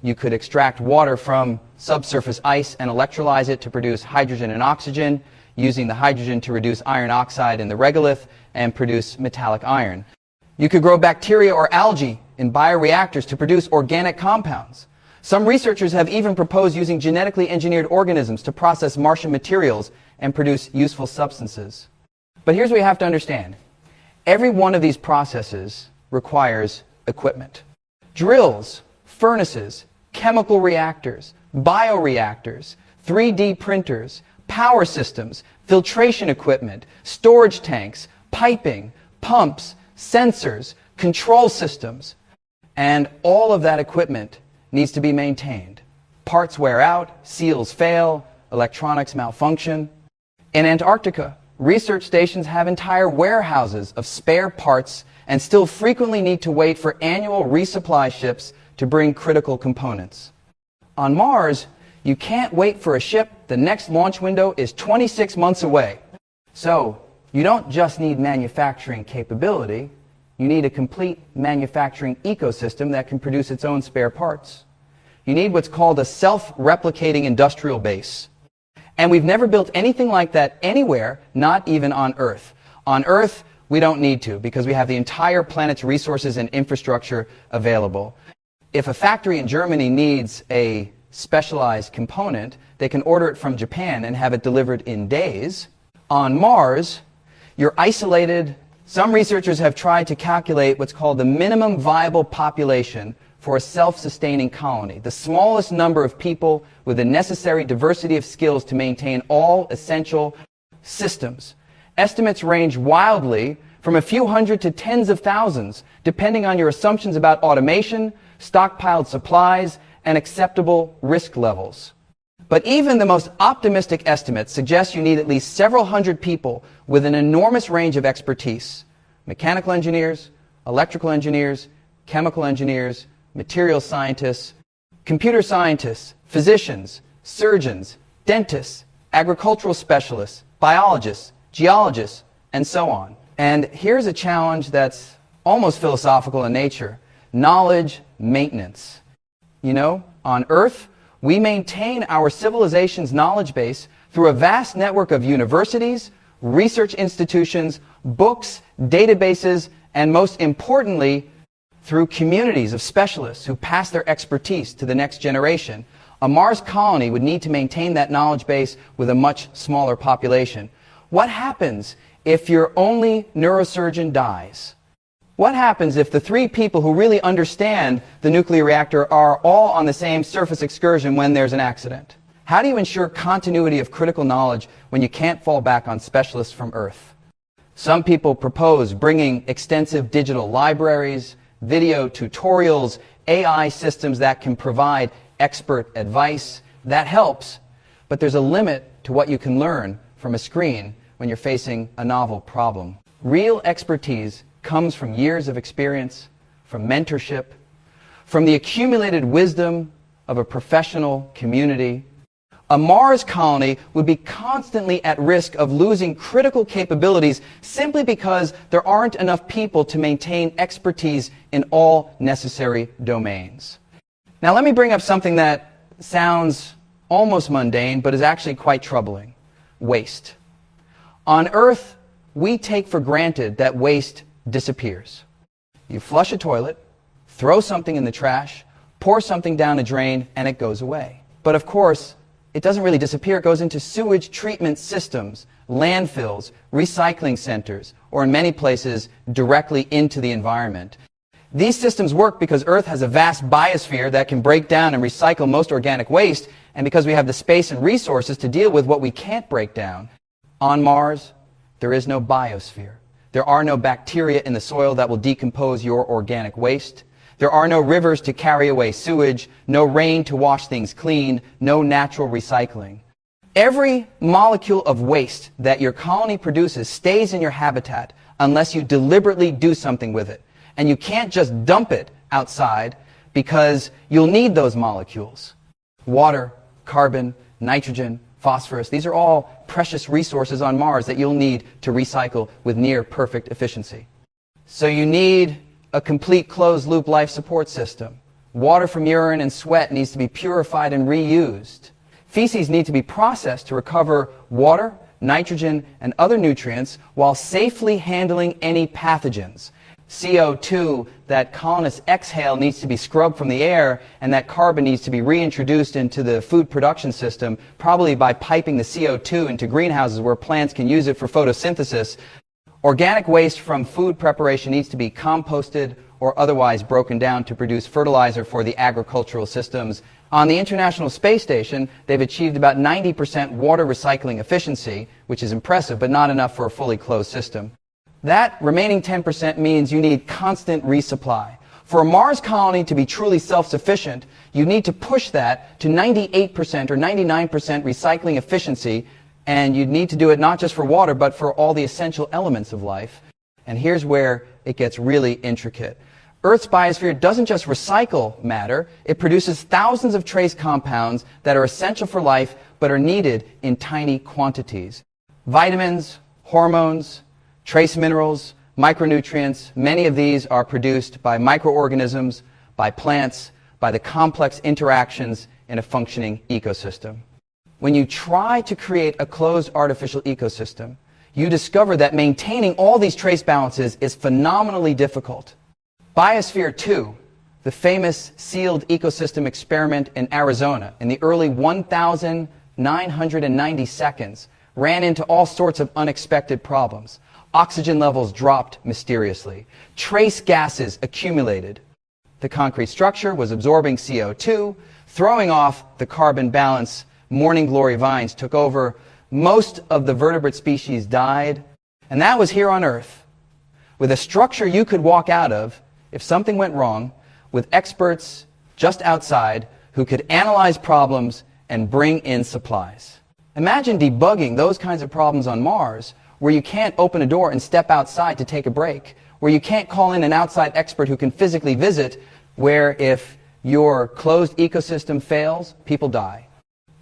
You could extract water from subsurface ice and electrolyze it to produce hydrogen and oxygen, using the hydrogen to reduce iron oxide in the regolith and produce metallic iron. You could grow bacteria or algae in bioreactors to produce organic compounds. Some researchers have even proposed using genetically engineered organisms to process Martian materials and produce useful substances. But here's what you have to understand. Every one of these processes requires equipment. Drills, furnaces, chemical reactors, bioreactors, 3D printers, power systems, filtration equipment, storage tanks, piping, pumps, sensors, control systems. And all of that equipment needs to be maintained. Parts wear out, seals fail, electronics malfunction. In Antarctica, research stations have entire warehouses of spare parts and still frequently need to wait for annual resupply ships to bring critical components. On Mars, you can't wait for a ship. The next launch window is 26 months away. So, you don't just need manufacturing capability, you need a complete manufacturing ecosystem that can produce its own spare parts. You need what's called a self-replicating industrial base. And we've never built anything like that anywhere, not even on Earth. On Earth, we don't need to, because we have the entire planet's resources and infrastructure available. If a factory in Germany needs a specialized component, they can order it from Japan and have it delivered in days. On Mars, you're isolated. Some researchers have tried to calculate what's called the minimum viable population for a self-sustaining colony, the smallest number of people with the necessary diversity of skills to maintain all essential systems. Estimates range wildly from a few hundred to tens of thousands, depending on your assumptions about automation, stockpiled supplies, and acceptable risk levels. But even the most optimistic estimates suggest you need at least several hundred people with an enormous range of expertise: mechanical engineers, electrical engineers, chemical engineers, materials scientists, computer scientists, physicians, surgeons, dentists, agricultural specialists, biologists, geologists, and so on. And here's a challenge that's almost philosophical in nature: knowledge maintenance. You know, on Earth, we maintain our civilization's knowledge base through a vast network of universities, research institutions, books, databases, and most importantly, through communities of specialists who pass their expertise to the next generation. A Mars colony would need to maintain that knowledge base with a much smaller population. What happens if your only neurosurgeon dies? What happens if the three people who really understand the nuclear reactor are all on the same surface excursion when there's an accident? How do you ensure continuity of critical knowledge when you can't fall back on specialists from Earth? Some people propose bringing extensive digital libraries, video tutorials, AI systems that can provide expert advice. That helps, but there's a limit to what you can learn from a screen when you're facing a novel problem. Real expertise comes from years of experience, from mentorship, from the accumulated wisdom of a professional community. A Mars colony would be constantly at risk of losing critical capabilities simply because there aren't enough people to maintain expertise in all necessary domains. Now let me bring up something that sounds almost mundane, but is actually quite troubling: waste. On Earth, we take for granted that waste disappears. You flush a toilet, throw something in the trash, pour something down a drain, and it goes away. But of course, it doesn't really disappear. It goes into sewage treatment systems, landfills, recycling centers, or in many places, directly into the environment. These systems work because Earth has a vast biosphere that can break down and recycle most organic waste, and because we have the space and resources to deal with what we can't break down. On Mars, there is no biosphere. There are no bacteria in the soil that will decompose your organic waste. There are no rivers to carry away sewage, no rain to wash things clean, no natural recycling. Every molecule of waste that your colony produces stays in your habitat unless you deliberately do something with it. And you can't just dump it outside because you'll need those molecules. Water, carbon, nitrogen, phosphorus, these are all precious resources on Mars that you'll need to recycle with near perfect efficiency. So you need a complete closed-loop life support system. Water from urine and sweat needs to be purified and reused. Feces need to be processed to recover water, nitrogen, and other nutrients while safely handling any pathogens. CO2 that colonists exhale needs to be scrubbed from the air, and that carbon needs to be reintroduced into the food production system, probably by piping the CO2 into greenhouses where plants can use it for photosynthesis. Organic waste from food preparation needs to be composted or otherwise broken down to produce fertilizer for the agricultural systems. On the International Space Station, they've achieved about 90% water recycling efficiency, which is impressive, but not enough for a fully closed system. That remaining 10% means you need constant resupply. For a Mars colony to be truly self-sufficient, you need to push that to 98% or 99% recycling efficiency, and you'd need to do it not just for water, but for all the essential elements of life. And here's where it gets really intricate. Earth's biosphere doesn't just recycle matter, it produces thousands of trace compounds that are essential for life, but are needed in tiny quantities. Vitamins, hormones, trace minerals, micronutrients, many of these are produced by microorganisms, by plants, by the complex interactions in a functioning ecosystem. When you try to create a closed artificial ecosystem, you discover that maintaining all these trace balances is phenomenally difficult. Biosphere 2, the famous sealed ecosystem experiment in Arizona in the early 1,990 seconds, ran into all sorts of unexpected problems. Oxygen levels dropped mysteriously. Trace gases accumulated. The concrete structure was absorbing CO2, throwing off the carbon balance. Morning glory vines took over. Most of the vertebrate species died. And that was here on Earth, with a structure you could walk out of if something went wrong, with experts just outside who could analyze problems and bring in supplies. Imagine debugging those kinds of problems on Mars, where you can't open a door and step outside to take a break, where you can't call in an outside expert who can physically visit, where if your closed ecosystem fails, people die.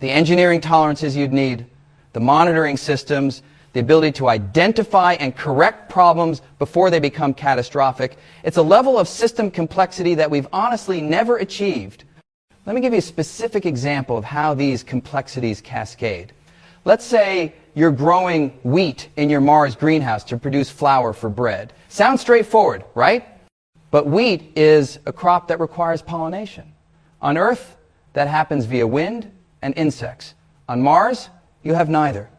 The engineering tolerances you'd need, the monitoring systems, the ability to identify and correct problems before they become catastrophic. It's a level of system complexity that we've honestly never achieved. Let me give you a specific example of how these complexities cascade. Let's say you're growing wheat in your Mars greenhouse to produce flour for bread. Sounds straightforward, right? But wheat is a crop that requires pollination. On Earth, that happens via wind and insects. On Mars, you have neither.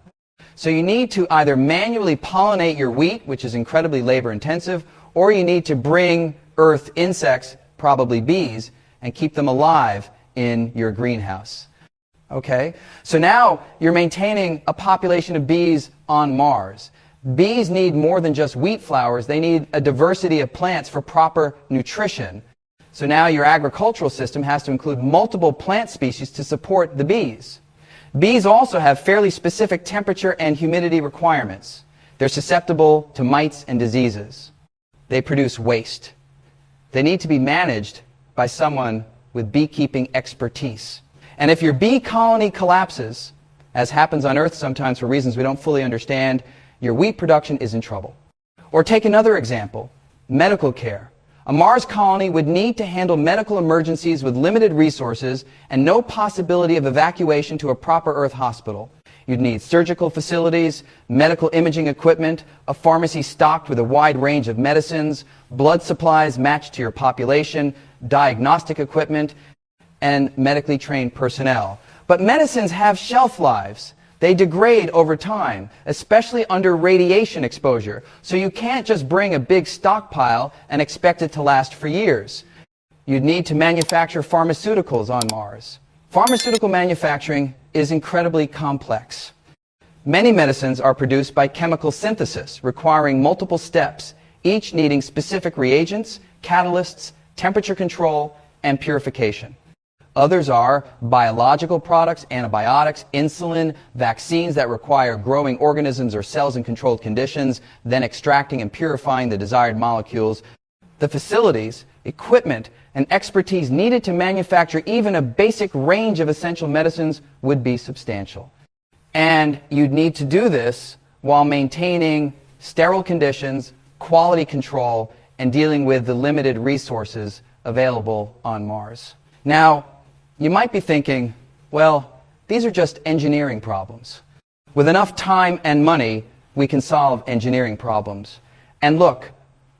So you need to either manually pollinate your wheat, which is incredibly labor intensive, or you need to bring Earth insects, probably bees, and keep them alive in your greenhouse. Okay? So now you're maintaining a population of bees on Mars. Bees need more than just wheat flowers. They need a diversity of plants for proper nutrition. So now your agricultural system has to include multiple plant species to support the bees. Bees also have fairly specific temperature and humidity requirements. They're susceptible to mites and diseases. They produce waste. They need to be managed by someone with beekeeping expertise. And if your bee colony collapses, as happens on Earth sometimes for reasons we don't fully understand, your wheat production is in trouble. Or take another example, medical care. A Mars colony would need to handle medical emergencies with limited resources and no possibility of evacuation to a proper Earth hospital. You'd need surgical facilities, medical imaging equipment, a pharmacy stocked with a wide range of medicines, blood supplies matched to your population, diagnostic equipment, and medically trained personnel. But medicines have shelf lives. They degrade over time, especially under radiation exposure. So you can't just bring a big stockpile and expect it to last for years. You'd need to manufacture pharmaceuticals on Mars. Pharmaceutical manufacturing is incredibly complex. Many medicines are produced by chemical synthesis, requiring multiple steps, each needing specific reagents, catalysts, temperature control, and purification. Others are biological products, antibiotics, insulin, vaccines that require growing organisms or cells in controlled conditions, then extracting and purifying the desired molecules. The facilities, equipment, and expertise needed to manufacture even a basic range of essential medicines would be substantial. And you'd need to do this while maintaining sterile conditions, quality control, and dealing with the limited resources available on Mars. Now, you might be thinking, well, these are just engineering problems. With enough time and money, we can solve engineering problems. And look,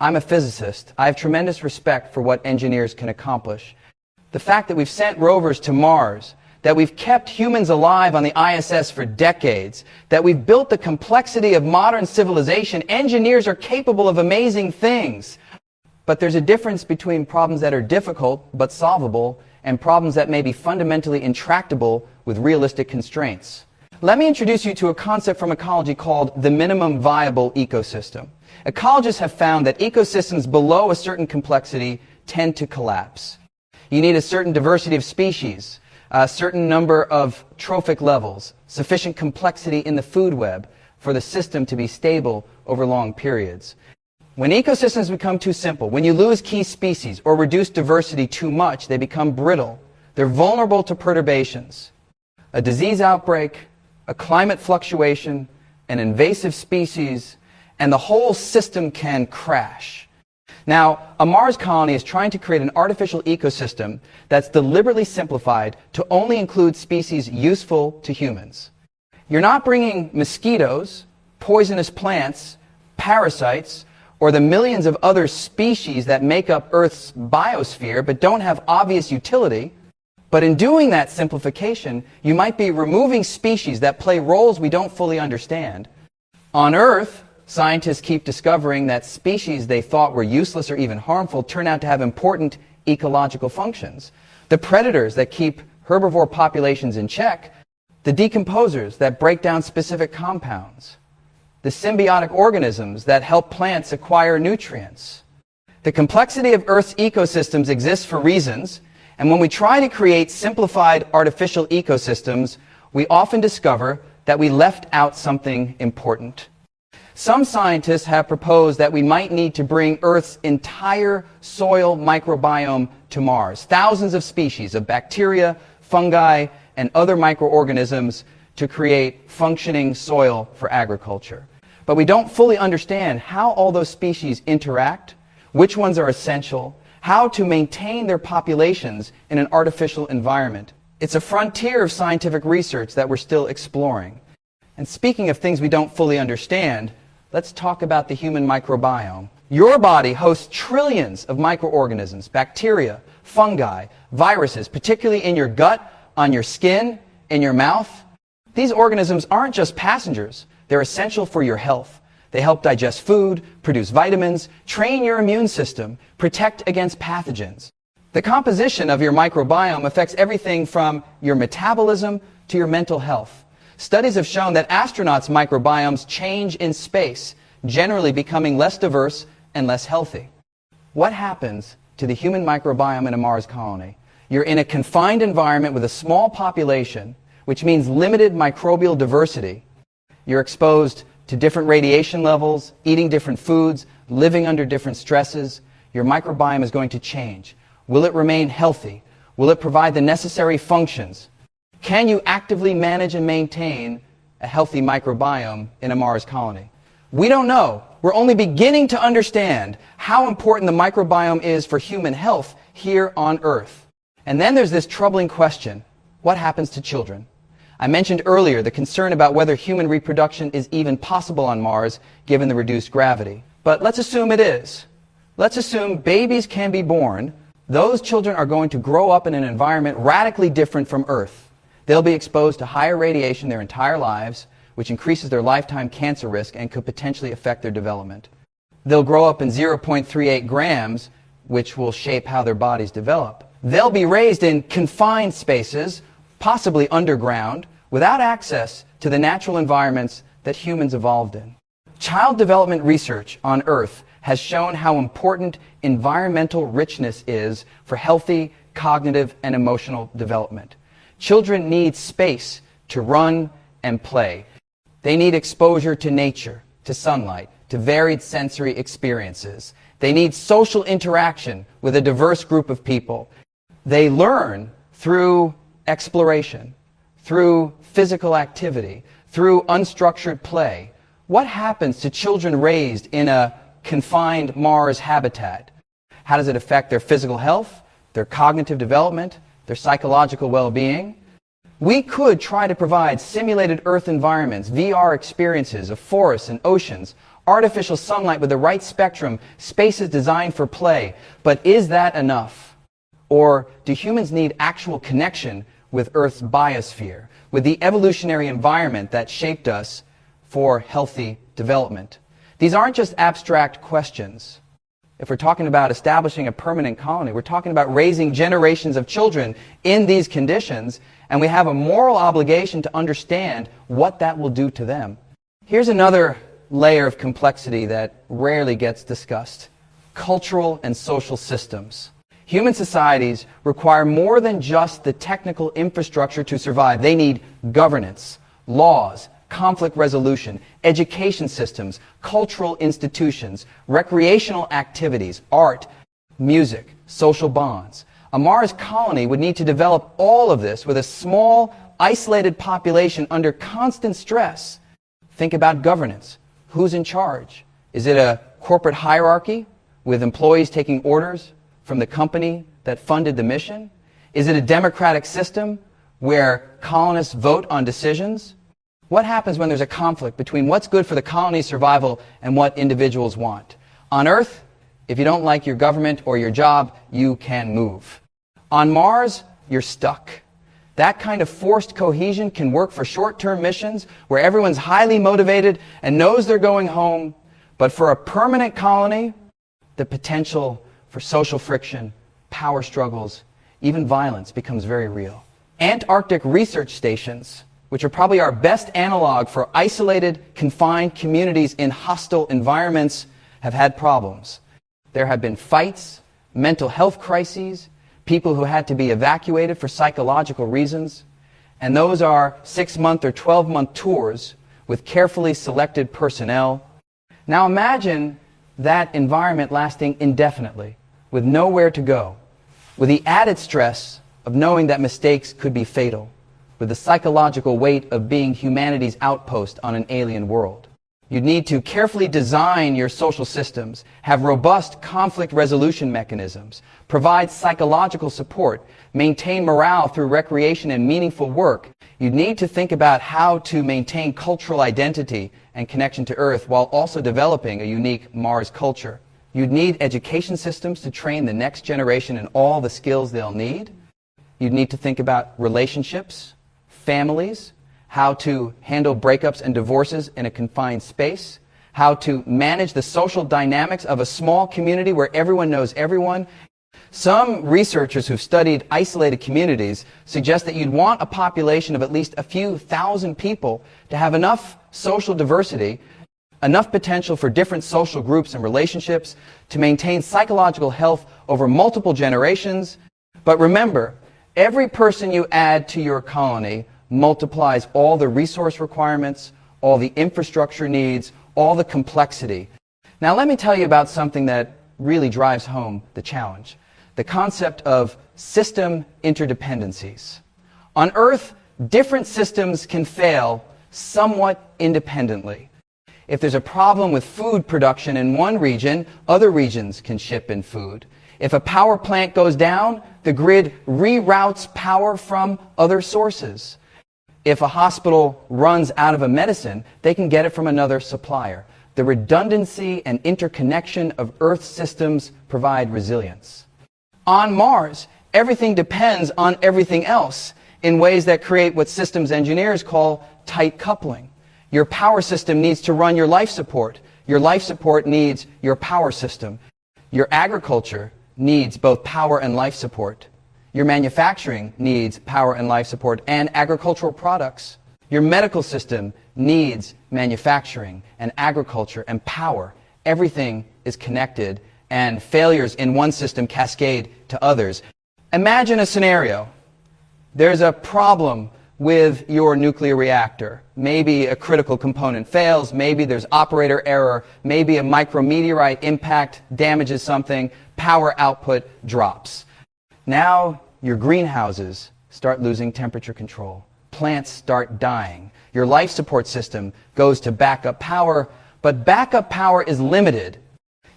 I'm a physicist. I have tremendous respect for what engineers can accomplish. The fact that we've sent rovers to Mars, that we've kept humans alive on the ISS for decades, that we've built the complexity of modern civilization, engineers are capable of amazing things. But there's a difference between problems that are difficult but solvable and problems that may be fundamentally intractable with realistic constraints. Let me introduce you to a concept from ecology called the minimum viable ecosystem. Ecologists have found that ecosystems below a certain complexity tend to collapse. You need a certain diversity of species, a certain number of trophic levels, sufficient complexity in the food web for the system to be stable over long periods. When ecosystems become too simple, when you lose key species or reduce diversity too much, they become brittle. They're vulnerable to perturbations. A disease outbreak, a climate fluctuation, an invasive species, and the whole system can crash. Now, a Mars colony is trying to create an artificial ecosystem that's deliberately simplified to only include species useful to humans. You're not bringing mosquitoes, poisonous plants, parasites, or the millions of other species that make up Earth's biosphere but don't have obvious utility. But in doing that simplification, you might be removing species that play roles we don't fully understand. On Earth, scientists keep discovering that species they thought were useless or even harmful turn out to have important ecological functions. The predators that keep herbivore populations in check, the decomposers that break down specific compounds, the symbiotic organisms that help plants acquire nutrients. The complexity of Earth's ecosystems exists for reasons, and when we try to create simplified artificial ecosystems, we often discover that we left out something important. Some scientists have proposed that we might need to bring Earth's entire soil microbiome to Mars, thousands of species of bacteria, fungi, and other microorganisms to create functioning soil for agriculture. But we don't fully understand how all those species interact, which ones are essential, how to maintain their populations in an artificial environment. It's a frontier of scientific research that we're still exploring. And speaking of things we don't fully understand, let's talk about the human microbiome. Your body hosts trillions of microorganisms, bacteria, fungi, viruses, particularly in your gut, on your skin, in your mouth. These organisms aren't just passengers. They're essential for your health. They help digest food, produce vitamins, train your immune system, protect against pathogens. The composition of your microbiome affects everything from your metabolism to your mental health. Studies have shown that astronauts' microbiomes change in space, generally becoming less diverse and less healthy. What happens to the human microbiome in a Mars colony? You're in a confined environment with a small population, which means limited microbial diversity. You're exposed to different radiation levels, eating different foods, living under different stresses. Your microbiome is going to change. Will it remain healthy? Will it provide the necessary functions? Can you actively manage and maintain a healthy microbiome in a Mars colony? We don't know. We're only beginning to understand how important the microbiome is for human health here on Earth. And then there's this troubling question: what happens to children? I mentioned earlier the concern about whether human reproduction is even possible on Mars given the reduced gravity. But let's assume it is. Let's assume babies can be born. Those children are going to grow up in an environment radically different from Earth. They'll be exposed to higher radiation their entire lives, which increases their lifetime cancer risk and could potentially affect their development. They'll grow up in 0.38 grams, which will shape how their bodies develop. They'll be raised in confined spaces, possibly underground, without access to the natural environments that humans evolved in. Child development research on Earth has shown how important environmental richness is for healthy cognitive and emotional development. Children need space to run and play. They need exposure to nature, to sunlight, to varied sensory experiences. They need social interaction with a diverse group of people. They learn through exploration, through physical activity, through unstructured play. What happens to children raised in a confined Mars habitat? How does it affect their physical health, their cognitive development, their psychological well-being? We could try to provide simulated Earth environments, VR experiences of forests and oceans, artificial sunlight with the right spectrum, spaces designed for play. But is that enough? Or do humans need actual connection with Earth's biosphere, with the evolutionary environment that shaped us for healthy development? These aren't just abstract questions. If we're talking about establishing a permanent colony, we're talking about raising generations of children in these conditions, and we have a moral obligation to understand what that will do to them. Here's another layer of complexity that rarely gets discussed: cultural and social systems. Human societies require more than just the technical infrastructure to survive. They need governance, laws, conflict resolution, education systems, cultural institutions, recreational activities, art, music, social bonds. A Mars colony would need to develop all of this with a small, isolated population under constant stress. Think about governance. Who's in charge? Is it a corporate hierarchy with employees taking orders from the company that funded the mission? Is it a democratic system where colonists vote on decisions? What happens when there's a conflict between what's good for the colony's survival and what individuals want? On Earth, if you don't like your government or your job, you can move. On Mars, you're stuck. That kind of forced cohesion can work for short-term missions where everyone's highly motivated and knows they're going home. But for a permanent colony, the potential for social friction, power struggles, even violence becomes very real. Antarctic research stations, which are probably our best analog for isolated, confined communities in hostile environments, have had problems. There have been fights, mental health crises, people who had to be evacuated for psychological reasons, and those are 6-month or 12-month tours with carefully selected personnel. Now imagine that environment lasting indefinitely, with nowhere to go, with the added stress of knowing that mistakes could be fatal, with the psychological weight of being humanity's outpost on an alien world. You'd need to carefully design your social systems, have robust conflict resolution mechanisms, provide psychological support, maintain morale through recreation and meaningful work. You'd need to think about how to maintain cultural identity and connection to Earth while also developing a unique Mars culture. You'd need education systems to train the next generation in all the skills they'll need. You'd need to think about relationships, families, how to handle breakups and divorces in a confined space, how to manage the social dynamics of a small community where everyone knows everyone. Some researchers who've studied isolated communities suggest that you'd want a population of at least a few thousand people to have enough social diversity, enough potential for different social groups and relationships to maintain psychological health over multiple generations. But remember, every person you add to your colony multiplies all the resource requirements, all the infrastructure needs, all the complexity. Now let me tell you about something that really drives home the challenge: the concept of system interdependencies. On Earth, different systems can fail somewhat independently. If there's a problem with food production in one region, other regions can ship in food. If a power plant goes down, the grid reroutes power from other sources. If a hospital runs out of a medicine, they can get it from another supplier. The redundancy and interconnection of Earth systems provide resilience. On Mars, everything depends on everything else in ways that create what systems engineers call tight coupling. Your power system needs to run your life support. Your life support needs your power system. Your agriculture needs both power and life support. Your manufacturing needs power and life support and agricultural products. Your medical system needs manufacturing and agriculture and power. Everything is connected, and failures in one system cascade to others. Imagine a scenario. There's a problem with your nuclear reactor. Maybe a critical component fails, maybe there's operator error, maybe a micrometeorite impact damages something, power output drops. Now your greenhouses start losing temperature control. plants start dying. Your life support system goes to backup power, but backup power is limited.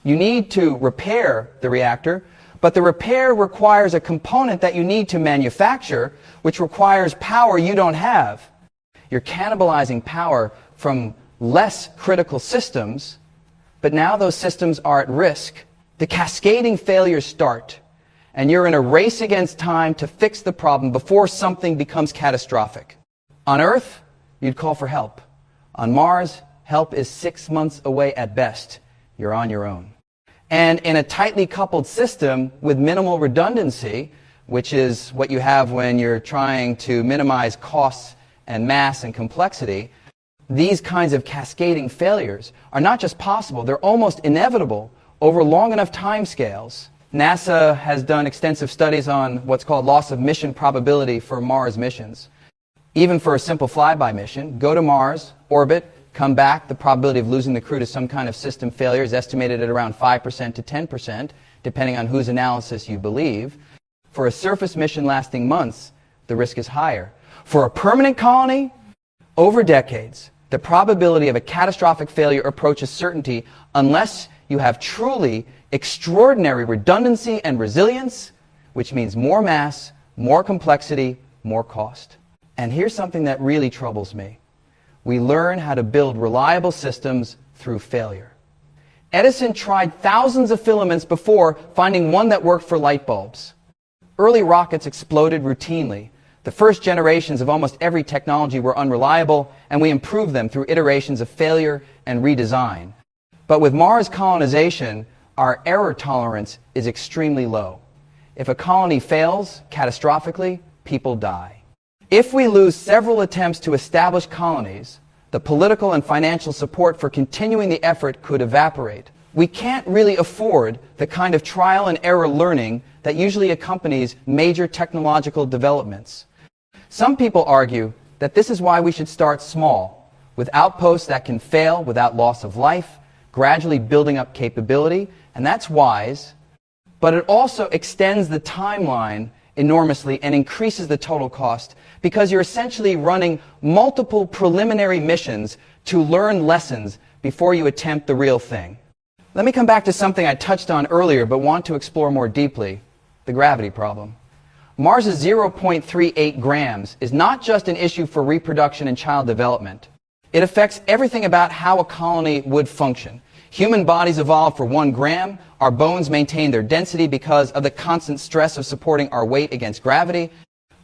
You need to repair the reactor, but the repair requires a component that you need to manufacture, which requires power you don't have. You're cannibalizing power from less critical systems, but now those systems are at risk. The cascading failures start, and you're in a race against time to fix the problem before something becomes catastrophic. On Earth, you'd call for help. On Mars, help is 6 months away at best. You're on your own. And in a tightly coupled system with minimal redundancy, which is what you have when you're trying to minimize costs and mass and complexity, these kinds of cascading failures are not just possible, they're almost inevitable over long enough timescales. NASA has done extensive studies on what's called loss of mission probability for Mars missions. Even for a simple flyby mission, go to Mars, orbit, come back, the probability of losing the crew to some kind of system failure is estimated at around 5% to 10%, depending on whose analysis you believe. For a surface mission lasting months, the risk is higher. For a permanent colony, over decades, the probability of a catastrophic failure approaches certainty unless you have truly extraordinary redundancy and resilience, which means more mass, more complexity, more cost. And here's something that really troubles me. We learn how to build reliable systems through failure. Edison tried thousands of filaments before finding one that worked for light bulbs. Early rockets exploded routinely. The first generations of almost every technology were unreliable, and we improved them through iterations of failure and redesign. But with Mars colonization, our error tolerance is extremely low. If a colony fails catastrophically, people die. If we lose several attempts to establish colonies, the political and financial support for continuing the effort could evaporate. We can't really afford the kind of trial and error learning that usually accompanies major technological developments. Some people argue that this is why we should start small, with outposts that can fail without loss of life, gradually building up capability, and that's wise, but it also extends the timeline enormously and increases the total cost because you're essentially running multiple preliminary missions to learn lessons before you attempt the real thing. Let me come back to something I touched on earlier but want to explore more deeply, the gravity problem. Mars's 0.38 grams is not just an issue for reproduction and child development. It affects everything about how a colony would function. Human bodies evolved for 1 gram. Our bones maintain their density because of the constant stress of supporting our weight against gravity.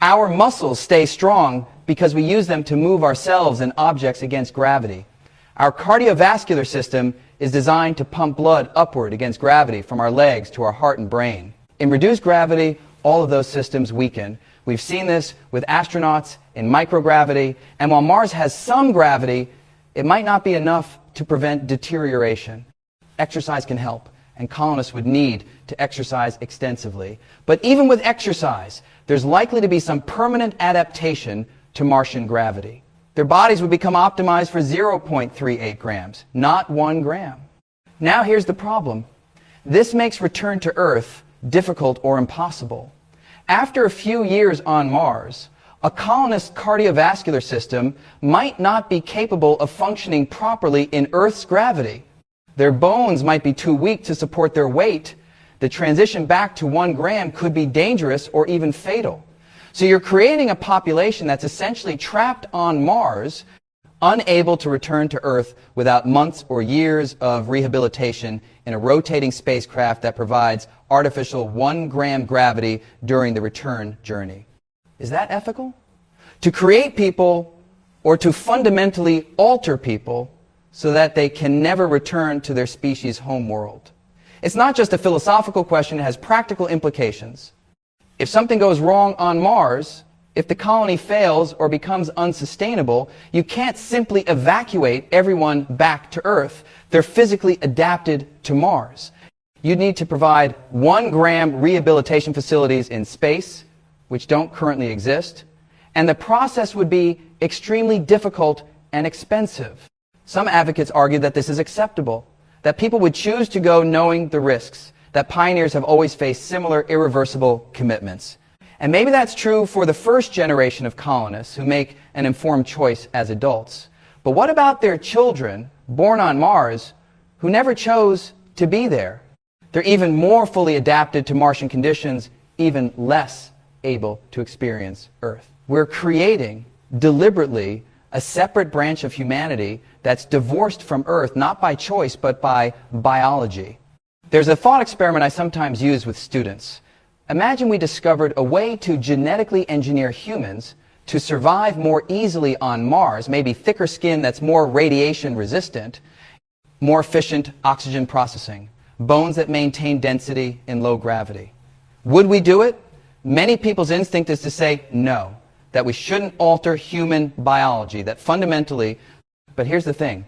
Our muscles stay strong because we use them to move ourselves and objects against gravity. Our cardiovascular system is designed to pump blood upward against gravity from our legs to our heart and brain. In reduced gravity, all of those systems weaken. We've seen this with astronauts in microgravity, and while Mars has some gravity, it might not be enough to prevent deterioration. Exercise can help, and colonists would need to exercise extensively. But even with exercise, there's likely to be some permanent adaptation to Martian gravity. Their bodies would become optimized for 0.38 grams, not 1 gram. Now here's the problem. This makes return to Earth difficult or impossible. After a few years on Mars, a colonist's cardiovascular system might not be capable of functioning properly in Earth's gravity. Their bones might be too weak to support their weight. The transition back to 1 gram could be dangerous or even fatal. So you're creating a population that's essentially trapped on Mars, unable to return to Earth without months or years of rehabilitation in a rotating spacecraft that provides artificial 1 gram gravity during the return journey. Is that ethical? To create people or to fundamentally alter people so that they can never return to their species' home world? It's not just a philosophical question, it has practical implications. If something goes wrong on Mars, if the colony fails or becomes unsustainable, you can't simply evacuate everyone back to Earth. They're physically adapted to Mars. You'd need to provide 1 gram rehabilitation facilities in space, which don't currently exist, and the process would be extremely difficult and expensive. Some advocates argue that this is acceptable, that people would choose to go knowing the risks, that pioneers have always faced similar irreversible commitments. And maybe that's true for the first generation of colonists who make an informed choice as adults. But what about their children born on Mars who never chose to be there? They're even more fully adapted to Martian conditions, even less able to experience Earth. We're creating, deliberately, a separate branch of humanity that's divorced from Earth, not by choice, but by biology. There's a thought experiment I sometimes use with students. Imagine we discovered a way to genetically engineer humans to survive more easily on Mars, maybe thicker skin that's more radiation resistant, more efficient oxygen processing, bones that maintain density in low gravity. Would we do it? Many people's instinct is to say no, that we shouldn't alter human biology, that fundamentally, but here's the thing,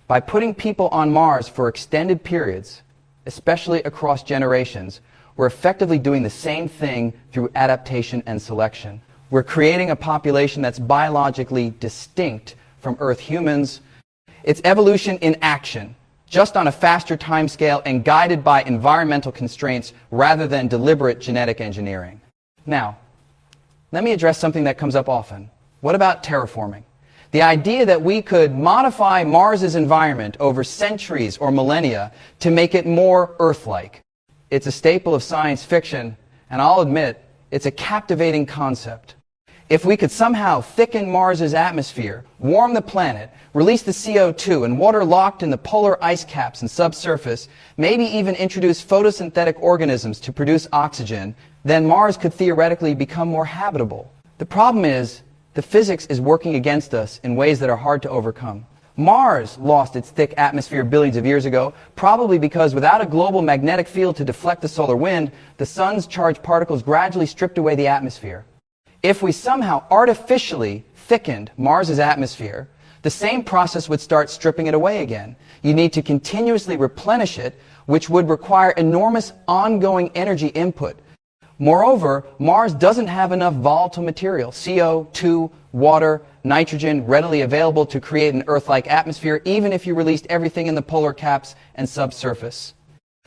by putting people on Mars for extended periods, especially across generations, we're effectively doing the same thing through adaptation and selection. We're creating a population that's biologically distinct from Earth humans. It's evolution in action, just on a faster timescale and guided by environmental constraints rather than deliberate genetic engineering. Now, let me address something that comes up often. What about terraforming? The idea that we could modify Mars's environment over centuries or millennia to make it more Earth-like. It's a staple of science fiction, and I'll admit, it's a captivating concept. If we could somehow thicken Mars's atmosphere, warm the planet, release the CO2 and water locked in the polar ice caps and subsurface, maybe even introduce photosynthetic organisms to produce oxygen, then Mars could theoretically become more habitable. The problem is, the physics is working against us in ways that are hard to overcome. Mars lost its thick atmosphere billions of years ago, probably because without a global magnetic field to deflect the solar wind, the sun's charged particles gradually stripped away the atmosphere. If we somehow artificially thickened Mars's atmosphere, the same process would start stripping it away again. You need to continuously replenish it, which would require enormous ongoing energy input. Moreover, Mars doesn't have enough volatile material, CO2, water, nitrogen, readily available to create an Earth-like atmosphere, even if you released everything in the polar caps and subsurface.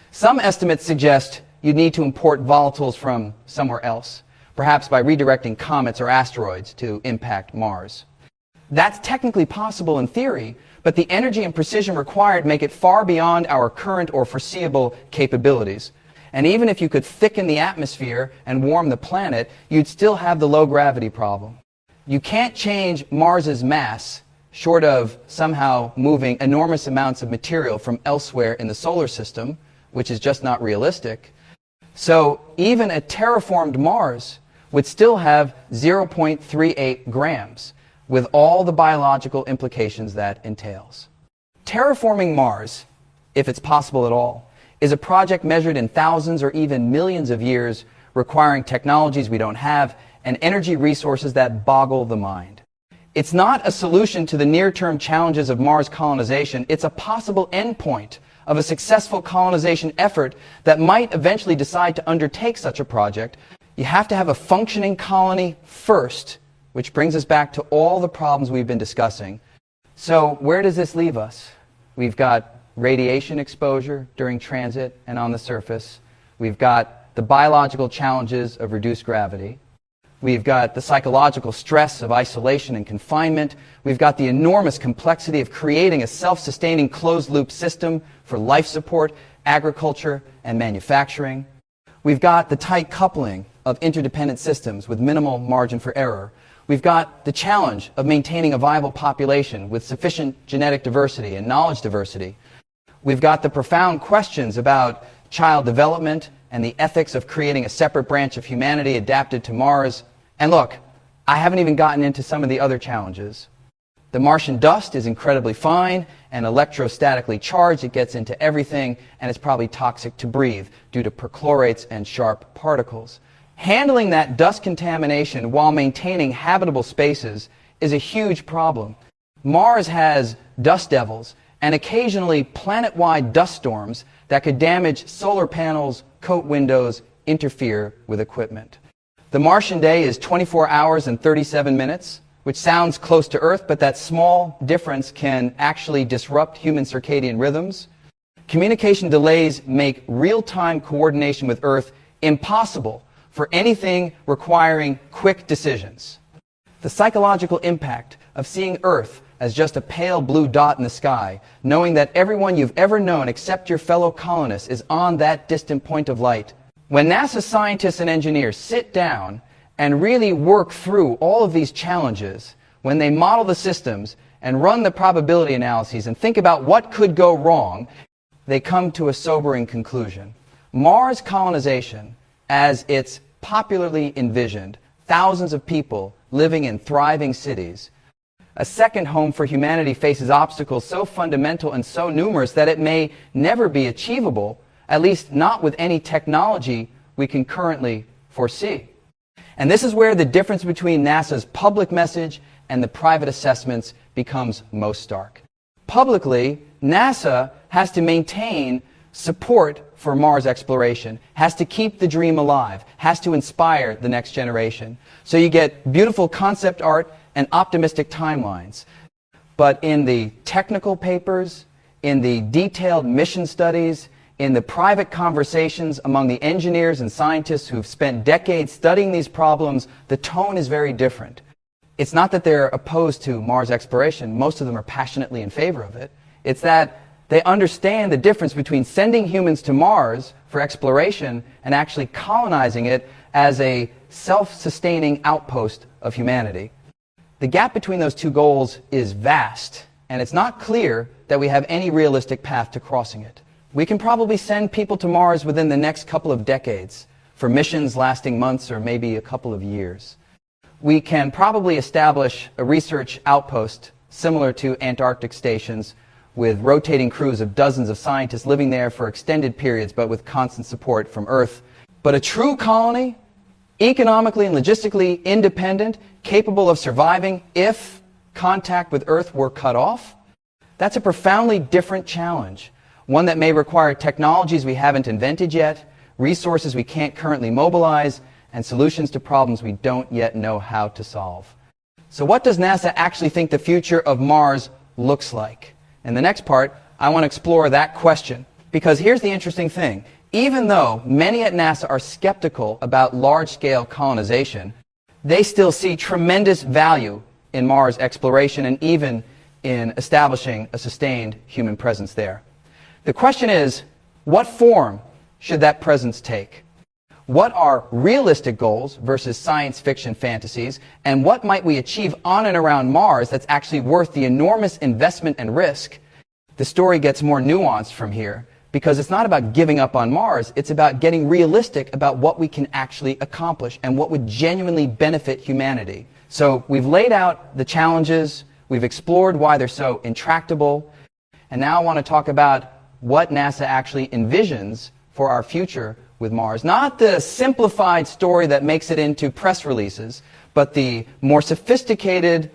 Some estimates suggest you'd need to import volatiles from somewhere else, perhaps by redirecting comets or asteroids to impact Mars. That's technically possible in theory, but the energy and precision required make it far beyond our current or foreseeable capabilities. And even if you could thicken the atmosphere and warm the planet, you'd still have the low gravity problem. You can't change Mars's mass, short of somehow moving enormous amounts of material from elsewhere in the solar system, which is just not realistic. So even a terraformed Mars would still have 0.38 grams, with all the biological implications that entails. Terraforming Mars, if it's possible at all, is a project measured in thousands or even millions of years, requiring technologies we don't have and energy resources that boggle the mind. It's not a solution to the near-term challenges of Mars colonization. It's a possible endpoint of a successful colonization effort that might eventually decide to undertake such a project. You have to have a functioning colony first, which brings us back to all the problems we've been discussing. So where does this leave us? We've got radiation exposure during transit and on the surface. We've got the biological challenges of reduced gravity. We've got the psychological stress of isolation and confinement. We've got the enormous complexity of creating a self-sustaining closed-loop system for life support, agriculture, and manufacturing. We've got the tight coupling of interdependent systems with minimal margin for error. We've got the challenge of maintaining a viable population with sufficient genetic diversity and knowledge diversity. We've got the profound questions about child development and the ethics of creating a separate branch of humanity adapted to Mars. And look, I haven't even gotten into some of the other challenges. The Martian dust is incredibly fine and electrostatically charged. It gets into everything, and it's probably toxic to breathe due to perchlorates and sharp particles. Handling that dust contamination while maintaining habitable spaces is a huge problem. Mars has dust devils and occasionally planet-wide dust storms that could damage solar panels, coat windows, interfere with equipment. The Martian day is 24 hours and 37 minutes, which sounds close to Earth, but that small difference can actually disrupt human circadian rhythms. Communication delays make real-time coordination with Earth impossible for anything requiring quick decisions. The psychological impact of seeing Earth as just a pale blue dot in the sky, knowing that everyone you've ever known except your fellow colonists is on that distant point of light. When NASA scientists and engineers sit down and really work through all of these challenges, when they model the systems and run the probability analyses and think about what could go wrong, they come to a sobering conclusion. Mars colonization, as it's popularly envisioned, thousands of people living in thriving cities, a second home for humanity, faces obstacles so fundamental and so numerous that it may never be achievable, at least not with any technology we can currently foresee. And this is where the difference between NASA's public message and the private assessments becomes most stark. Publicly, NASA has to maintain support for Mars exploration, has to keep the dream alive, has to inspire the next generation. So you get beautiful concept art and optimistic timelines. But in the technical papers, in the detailed mission studies, in the private conversations among the engineers and scientists who've spent decades studying these problems, the tone is very different. It's not that they're opposed to Mars exploration. Most of them are passionately in favor of it. It's that they understand the difference between sending humans to Mars for exploration and actually colonizing it as a self-sustaining outpost of humanity. The gap between those two goals is vast, and it's not clear that we have any realistic path to crossing it. We can probably send people to Mars within the next couple of decades for missions lasting months or maybe a couple of years. We can probably establish a research outpost similar to Antarctic stations with rotating crews of dozens of scientists living there for extended periods but with constant support from Earth. But a true colony, economically and logistically independent, capable of surviving if contact with Earth were cut off, that's a profoundly different challenge. One that may require technologies we haven't invented yet, resources we can't currently mobilize, and solutions to problems we don't yet know how to solve. So what does NASA actually think the future of Mars looks like? In the next part, I want to explore that question. Because here's the interesting thing. Even though many at NASA are skeptical about large-scale colonization, they still see tremendous value in Mars exploration and even in establishing a sustained human presence there. The question is, what form should that presence take? What are realistic goals versus science fiction fantasies? And what might we achieve on and around Mars that's actually worth the enormous investment and risk? The story gets more nuanced from here, because it's not about giving up on Mars, it's about getting realistic about what we can actually accomplish and what would genuinely benefit humanity. So we've laid out the challenges, we've explored why they're so intractable, and now I want to talk about what NASA actually envisions for our future with Mars. Not the simplified story that makes it into press releases, but the more sophisticated,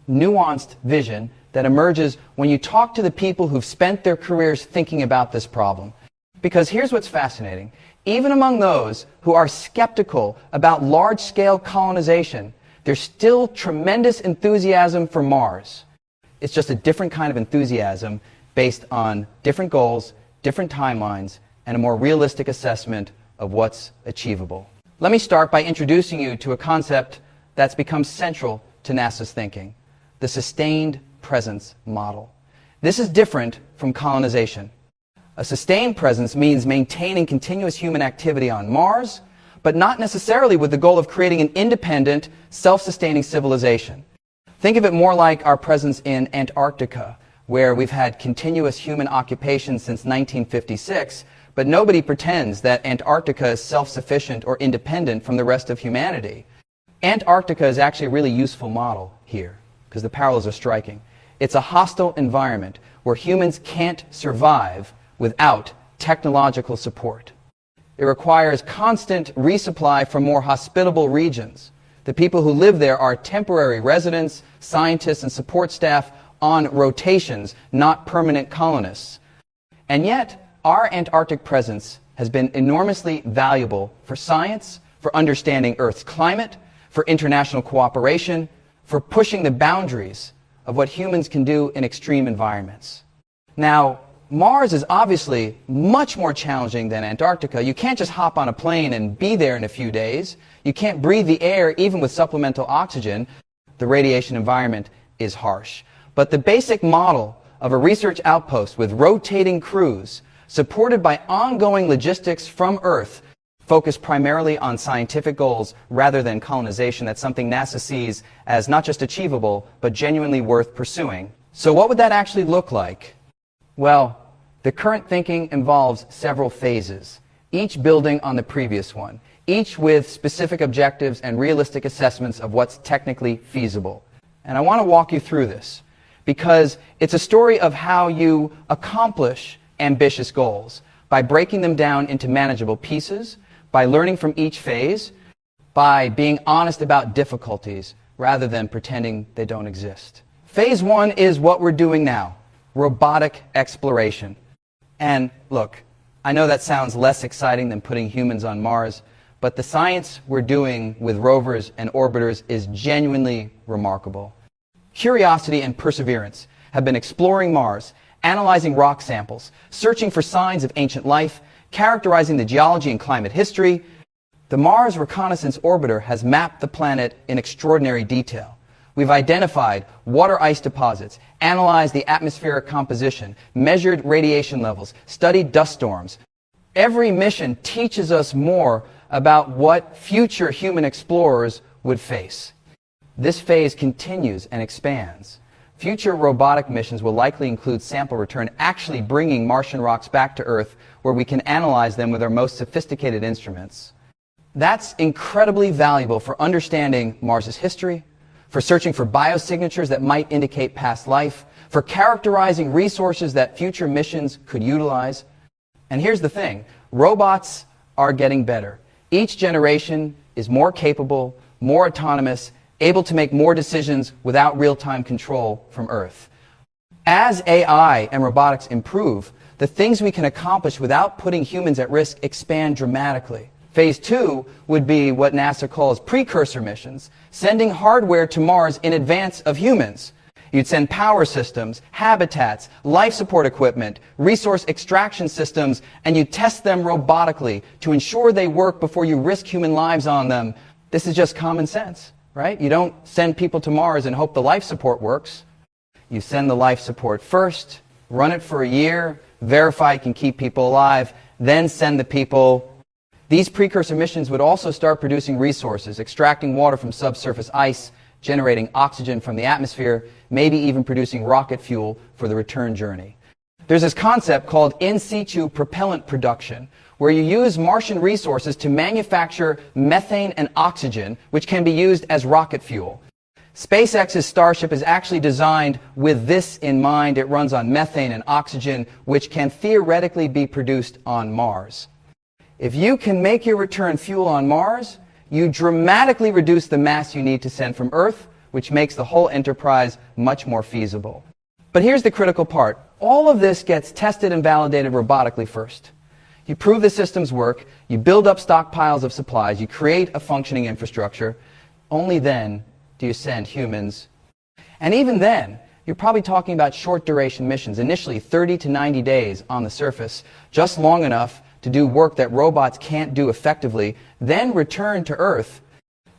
nuanced vision that emerges when you talk to the people who've spent their careers thinking about this problem. Because here's what's fascinating. Even among those who are skeptical about large-scale colonization, there's still tremendous enthusiasm for Mars. It's just a different kind of enthusiasm based on different goals, different timelines, and a more realistic assessment of what's achievable. Let me start by introducing you to a concept that's become central to NASA's thinking, the sustained presence model. This is different from colonization. A sustained presence means maintaining continuous human activity on Mars, but not necessarily with the goal of creating an independent, self-sustaining civilization. Think of it more like our presence in Antarctica, where we've had continuous human occupation since 1956, but nobody pretends that Antarctica is self-sufficient or independent from the rest of humanity. Antarctica is actually a really useful model here, because the parallels are striking. It's a hostile environment where humans can't survive without technological support. It requires constant resupply from more hospitable regions. The people who live there are temporary residents, scientists, and support staff on rotations, not permanent colonists. And yet, our Antarctic presence has been enormously valuable for science, for understanding Earth's climate, for international cooperation, for pushing the boundaries of what humans can do in extreme environments. Now, Mars is obviously much more challenging than Antarctica. You can't just hop on a plane and be there in a few days. You can't breathe the air even with supplemental oxygen. The radiation environment is harsh. But the basic model of a research outpost with rotating crews, supported by ongoing logistics from Earth, focused primarily on scientific goals rather than colonization, that's something NASA sees as not just achievable, but genuinely worth pursuing. So what would that actually look like? Well, the current thinking involves several phases, each building on the previous one, each with specific objectives and realistic assessments of what's technically feasible. And I want to walk you through this, because it's a story of how you accomplish ambitious goals by breaking them down into manageable pieces, by learning from each phase, by being honest about difficulties rather than pretending they don't exist. Phase one is what we're doing now, robotic exploration. And look, I know that sounds less exciting than putting humans on Mars, but the science we're doing with rovers and orbiters is genuinely remarkable. Curiosity and perseverance have been exploring Mars, analyzing rock samples, searching for signs of ancient life, characterizing the geology and climate history. The Mars Reconnaissance Orbiter has mapped the planet in extraordinary detail. We've identified water ice deposits, analyzed the atmospheric composition, measured radiation levels, studied dust storms. Every mission teaches us more about what future human explorers would face. This phase continues and expands. Future robotic missions will likely include sample return, actually bringing Martian rocks back to Earth where we can analyze them with our most sophisticated instruments. That's incredibly valuable for understanding Mars's history, for searching for biosignatures that might indicate past life, for characterizing resources that future missions could utilize. And here's the thing, robots are getting better. Each generation is more capable, more autonomous, able to make more decisions without real-time control from Earth. As AI and robotics improve, the things we can accomplish without putting humans at risk expand dramatically. Phase two would be what NASA calls precursor missions, sending hardware to Mars in advance of humans. You'd send power systems, habitats, life support equipment, resource extraction systems, and you test them robotically to ensure they work before you risk human lives on them. This is just common sense, right? You don't send people to Mars and hope the life support works. You send the life support first, run it for a year, verify it can keep people alive, then send the people. These precursor missions would also start producing resources, extracting water from subsurface ice, generating oxygen from the atmosphere, maybe even producing rocket fuel for the return journey. There's this concept called in situ propellant production, where you use Martian resources to manufacture methane and oxygen, which can be used as rocket fuel. SpaceX's Starship is actually designed with this in mind. It runs on methane and oxygen, which can theoretically be produced on Mars. If you can make your return fuel on Mars, you dramatically reduce the mass you need to send from Earth, which makes the whole enterprise much more feasible. But here's the critical part. All of this gets tested and validated robotically first. You prove the systems work, you build up stockpiles of supplies, you create a functioning infrastructure. Only then do you send humans. And even then, you're probably talking about short duration missions, initially 30 to 90 days on the surface, just long enough to do work that robots can't do effectively, then return to Earth.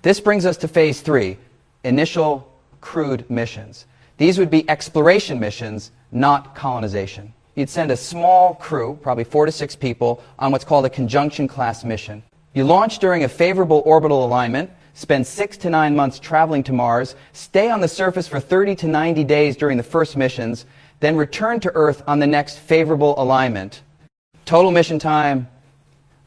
This brings us to phase three, initial crewed missions. These would be exploration missions, not colonization. You'd send a small crew, probably 4 to 6 people, on what's called a conjunction class mission. You launch during a favorable orbital alignment, spend 6 to 9 months traveling to Mars, stay on the surface for 30 to 90 days during the first missions, then return to Earth on the next favorable alignment. Total mission time,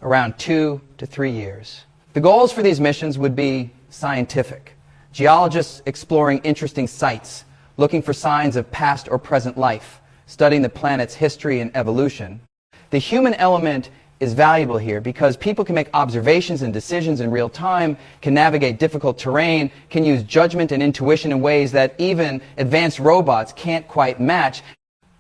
around 2 to 3 years. The goals for these missions would be scientific. Geologists exploring interesting sites, looking for signs of past or present life, studying the planet's history and evolution. The human element is valuable here because people can make observations and decisions in real time, can navigate difficult terrain, can use judgment and intuition in ways that even advanced robots can't quite match.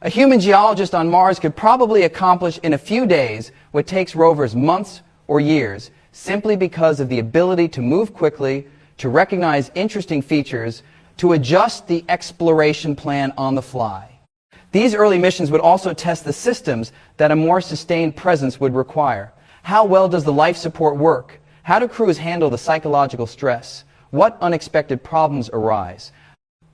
A human geologist on Mars could probably accomplish in a few days what takes rovers months or years, simply because of the ability to move quickly, to recognize interesting features, to adjust the exploration plan on the fly. These early missions would also test the systems that a more sustained presence would require. How well does the life support work? How do crews handle the psychological stress? What unexpected problems arise?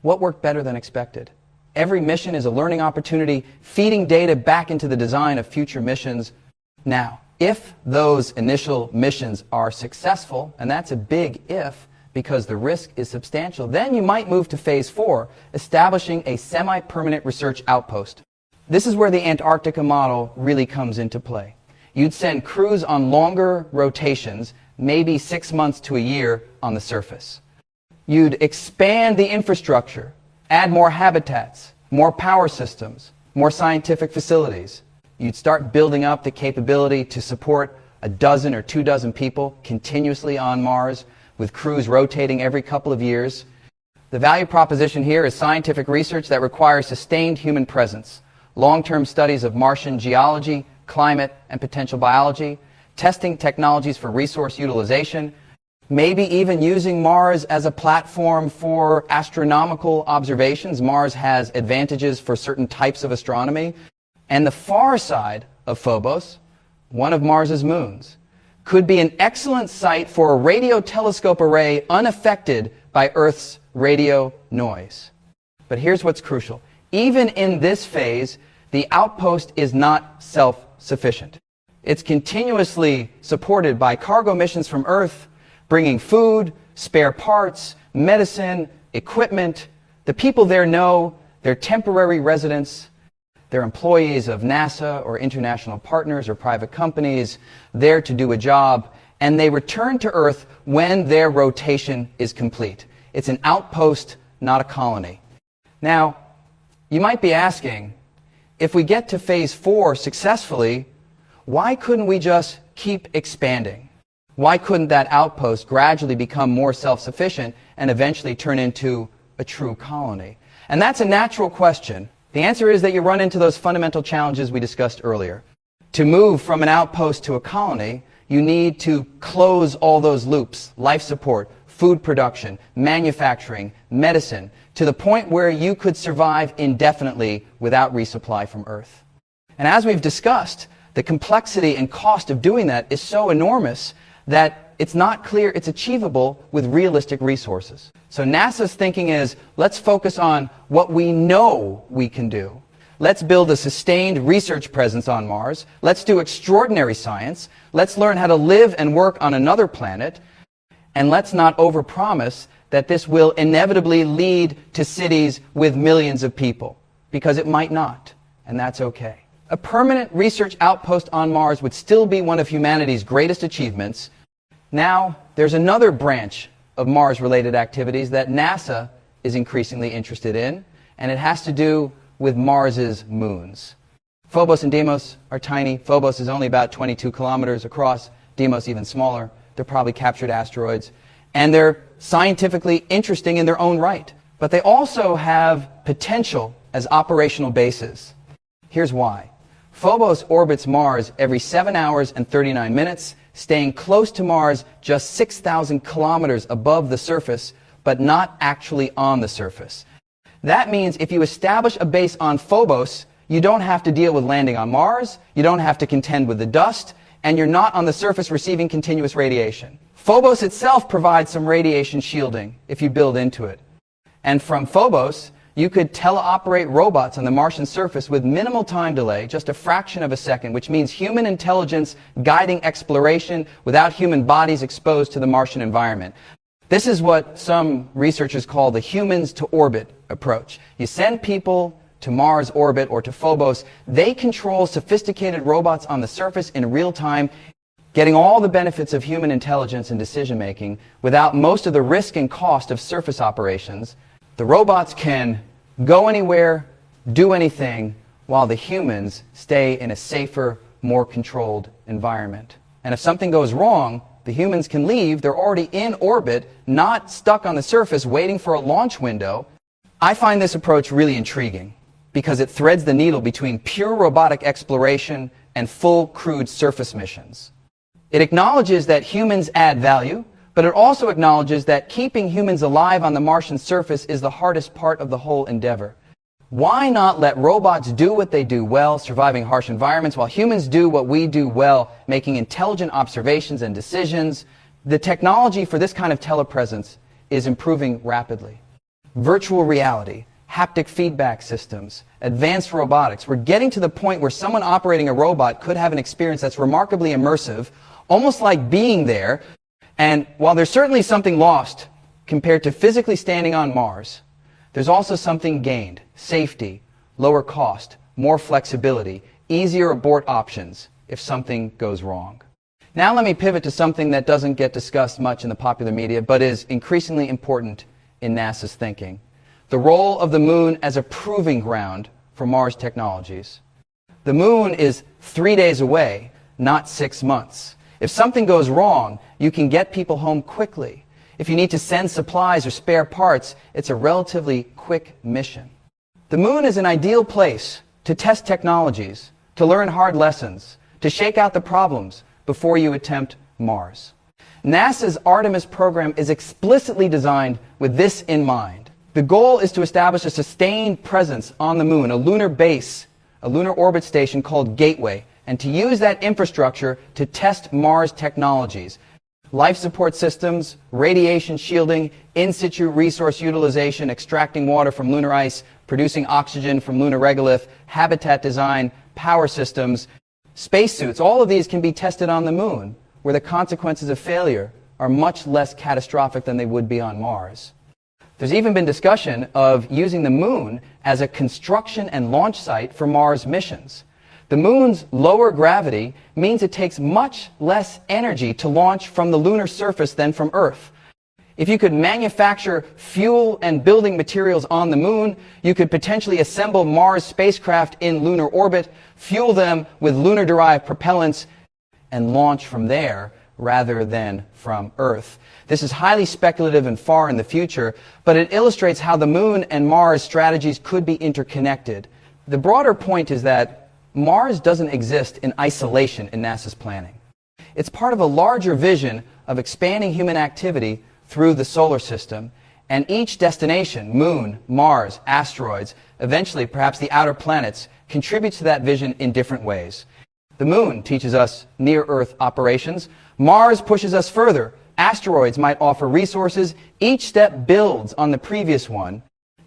What worked better than expected? Every mission is a learning opportunity, feeding data back into the design of future missions. Now, if those initial missions are successful, and that's a big if, because the risk is substantial, then you might move to phase 4, establishing a semi-permanent research outpost. This is where the Antarctica model really comes into play. You'd send crews on longer rotations, maybe 6 months to a year on the surface. You'd expand the infrastructure, add more habitats, more power systems, more scientific facilities. You'd start building up the capability to support a dozen or 2 dozen people continuously on Mars, with crews rotating every couple of years. The value proposition here is scientific research that requires sustained human presence, long-term studies of Martian geology, climate, and potential biology, testing technologies for resource utilization, maybe even using Mars as a platform for astronomical observations. Mars has advantages for certain types of astronomy. And the far side of Phobos, one of Mars's moons, could be an excellent site for a radio telescope array unaffected by Earth's radio noise. But here's what's crucial. Even in this phase, the outpost is not self-sufficient. It's continuously supported by cargo missions from Earth, bringing food, spare parts, medicine, equipment. The people there know they're temporary residents. They're employees of NASA or international partners or private companies, there to do a job, and they return to Earth when their rotation is complete. It's an outpost, not a colony. Now, you might be asking, if we get to phase 4 successfully, why couldn't we just keep expanding? Why couldn't that outpost gradually become more self-sufficient and eventually turn into a true colony? And that's a natural question. The answer is that you run into those fundamental challenges we discussed earlier. To move from an outpost to a colony, you need to close all those loops, life support, food production, manufacturing, medicine, to the point where you could survive indefinitely without resupply from Earth. And as we've discussed, the complexity and cost of doing that is so enormous that it's not clear it's achievable with realistic resources. So NASA's thinking is, let's focus on what we know we can do. Let's build a sustained research presence on Mars. Let's do extraordinary science. Let's learn how to live and work on another planet. And let's not overpromise that this will inevitably lead to cities with millions of people, because it might not, and that's okay. A permanent research outpost on Mars would still be one of humanity's greatest achievements. Now, there's another branch of Mars-related activities that NASA is increasingly interested in, and it has to do with Mars's moons. Phobos and Deimos are tiny. Phobos is only about 22 kilometers across, Deimos even smaller. They're probably captured asteroids, and they're scientifically interesting in their own right. But they also have potential as operational bases. Here's why. Phobos orbits Mars every 7 hours and 39 minutes, staying close to Mars just 6,000 kilometers above the surface, but not actually on the surface. That means if you establish a base on Phobos, you don't have to deal with landing on Mars, you don't have to contend with the dust, and you're not on the surface receiving continuous radiation. Phobos itself provides some radiation shielding if you build into it. And from Phobos, you could teleoperate robots on the Martian surface with minimal time delay, just a fraction of a second, which means human intelligence guiding exploration without human bodies exposed to the Martian environment. This is what some researchers call the humans to orbit approach. You send people to Mars orbit or to Phobos. They control sophisticated robots on the surface in real time, getting all the benefits of human intelligence and decision making without most of the risk and cost of surface operations. The robots can go anywhere, do anything, while the humans stay in a safer, more controlled environment. And if something goes wrong, the humans can leave. They're already in orbit, not stuck on the surface waiting for a launch window. I find this approach really intriguing because it threads the needle between pure robotic exploration and full crewed surface missions. It acknowledges that humans add value, but it also acknowledges that keeping humans alive on the Martian surface is the hardest part of the whole endeavor. Why not let robots do what they do well, surviving harsh environments, while humans do what we do well, making intelligent observations and decisions? The technology for this kind of telepresence is improving rapidly. Virtual reality, haptic feedback systems, advanced robotics. We're getting to the point where someone operating a robot could have an experience that's remarkably immersive, almost like being there. And while there's certainly something lost compared to physically standing on Mars, there's also something gained: safety, lower cost, more flexibility, easier abort options if something goes wrong. Now let me pivot to something that doesn't get discussed much in the popular media, but is increasingly important in NASA's thinking: the role of the moon as a proving ground for Mars technologies. The moon is 3 days away, not 6 months. If something goes wrong, you can get people home quickly. If you need to send supplies or spare parts, it's a relatively quick mission. The moon is an ideal place to test technologies, to learn hard lessons, to shake out the problems before you attempt Mars. NASA's Artemis program is explicitly designed with this in mind. The goal is to establish a sustained presence on the moon, a lunar base, a lunar orbit station called Gateway, and to use that infrastructure to test Mars technologies: life support systems, radiation shielding, in-situ resource utilization, extracting water from lunar ice, producing oxygen from lunar regolith, habitat design, power systems, spacesuits. All of these can be tested on the moon, where the consequences of failure are much less catastrophic than they would be on Mars. There's even been discussion of using the moon as a construction and launch site for Mars missions. The moon's lower gravity means it takes much less energy to launch from the lunar surface than from Earth. If you could manufacture fuel and building materials on the moon, you could potentially assemble Mars spacecraft in lunar orbit, fuel them with lunar-derived propellants, and launch from there rather than from Earth. This is highly speculative and far in the future, but it illustrates how the moon and Mars strategies could be interconnected. The broader point is that Mars doesn't exist in isolation in NASA's planning. It's part of a larger vision of expanding human activity through the solar system, and each destination, moon, Mars, asteroids, eventually perhaps the outer planets, contributes to that vision in different ways. The moon teaches us near-Earth operations. Mars pushes us further. Asteroids might offer resources. Each step builds on the previous one.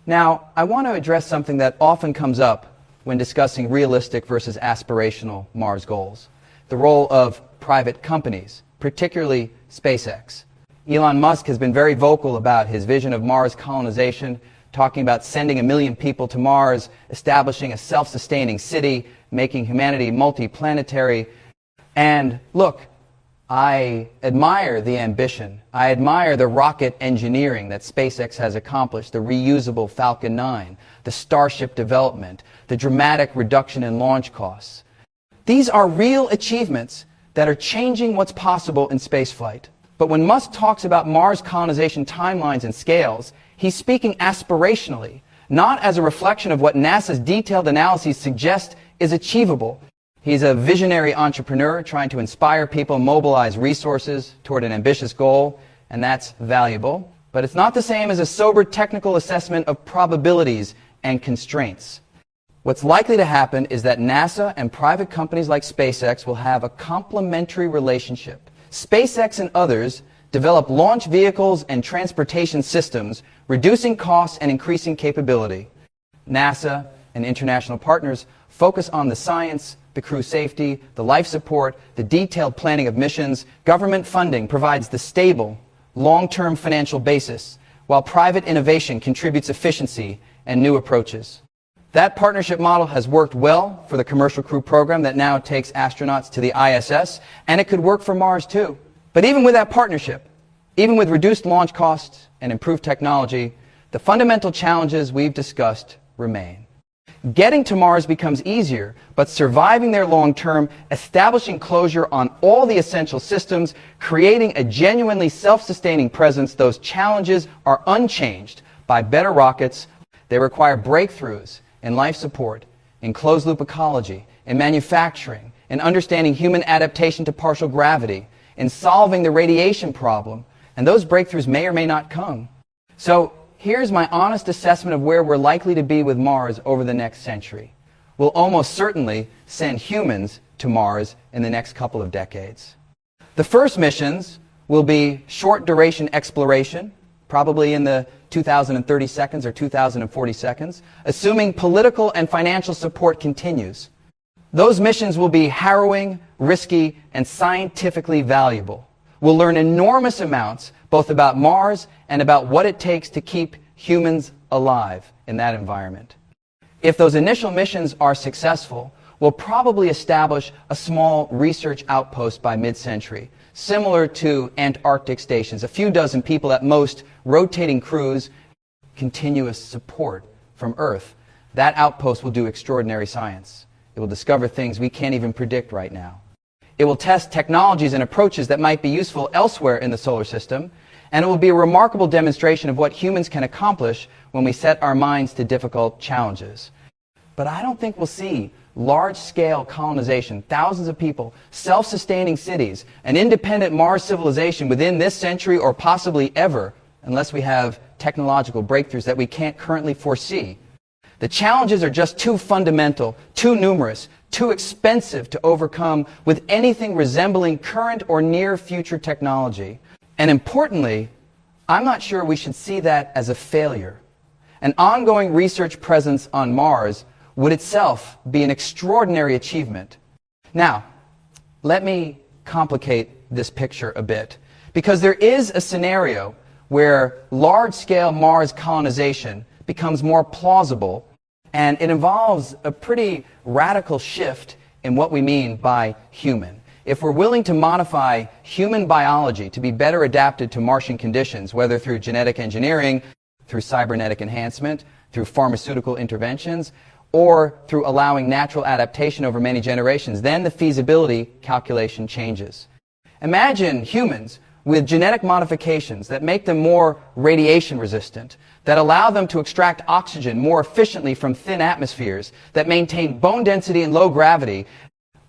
Now, I want to address something that often comes up when discussing realistic versus aspirational Mars goals: the role of private companies, particularly SpaceX. Elon Musk has been very vocal about his vision of Mars colonization, talking about sending 1 million people to Mars, establishing a self-sustaining city, making humanity multi-planetary. And look, I admire the ambition. I admire the rocket engineering that SpaceX has accomplished, the reusable Falcon 9, the Starship development, the dramatic reduction in launch costs. These are real achievements that are changing what's possible in spaceflight. But when Musk talks about Mars colonization timelines and scales, he's speaking aspirationally, not as a reflection of what NASA's detailed analyses suggest is achievable. He's a visionary entrepreneur trying to inspire people, mobilize resources toward an ambitious goal, and that's valuable. But it's not the same as a sober technical assessment of probabilities and constraints. What's likely to happen is that NASA and private companies like SpaceX will have a complementary relationship. SpaceX and others develop launch vehicles and transportation systems, reducing costs and increasing capability. NASA and international partners focus on the science, the crew safety, the life support, the detailed planning of missions. Government funding provides the stable, long-term financial basis, while private innovation contributes efficiency and new approaches. That partnership model has worked well for the Commercial Crew program that now takes astronauts to the ISS, and it could work for Mars too. But even with that partnership, even with reduced launch costs and improved technology, the fundamental challenges we've discussed remain. Getting to Mars becomes easier, but surviving there long term, establishing closure on all the essential systems, creating a genuinely self-sustaining presence, those challenges are unchanged by better rockets. They require breakthroughs in life support, in closed-loop ecology, in manufacturing, in understanding human adaptation to partial gravity, in solving the radiation problem, and those breakthroughs may or may not come. So, here's my honest assessment of where we're likely to be with Mars over the next century. We'll almost certainly send humans to Mars in the next couple of decades. The first missions will be short duration exploration, probably in the 2030 seconds or 2040 seconds, assuming political and financial support continues. Those missions will be harrowing, risky, and scientifically valuable. We'll learn enormous amounts both about Mars and about what it takes to keep humans alive in that environment. If those initial missions are successful, we'll probably establish a small research outpost by mid-century, similar to Antarctic stations, a few dozen people at most, rotating crews, continuous support from Earth. That outpost will do extraordinary science. It will discover things we can't even predict right now. It will test technologies and approaches that might be useful elsewhere in the solar system, and it will be a remarkable demonstration of what humans can accomplish when we set our minds to difficult challenges. But I don't think we'll see large-scale colonization, thousands of people, self-sustaining cities, an independent Mars civilization within this century or possibly ever, unless we have technological breakthroughs that we can't currently foresee. The challenges are just too fundamental, too numerous, too expensive to overcome with anything resembling current or near future technology. And importantly, I'm not sure we should see that as a failure. An ongoing research presence on Mars would itself be an extraordinary achievement. Now, let me complicate this picture a bit, because there is a scenario where large-scale Mars colonization becomes more plausible, and it involves a pretty radical shift in what we mean by human. If we're willing to modify human biology to be better adapted to Martian conditions, whether through genetic engineering, through cybernetic enhancement, through pharmaceutical interventions, or through allowing natural adaptation over many generations, then the feasibility calculation changes. Imagine humans with genetic modifications that make them more radiation resistant, that allow them to extract oxygen more efficiently from thin atmospheres, that maintain bone density and low gravity,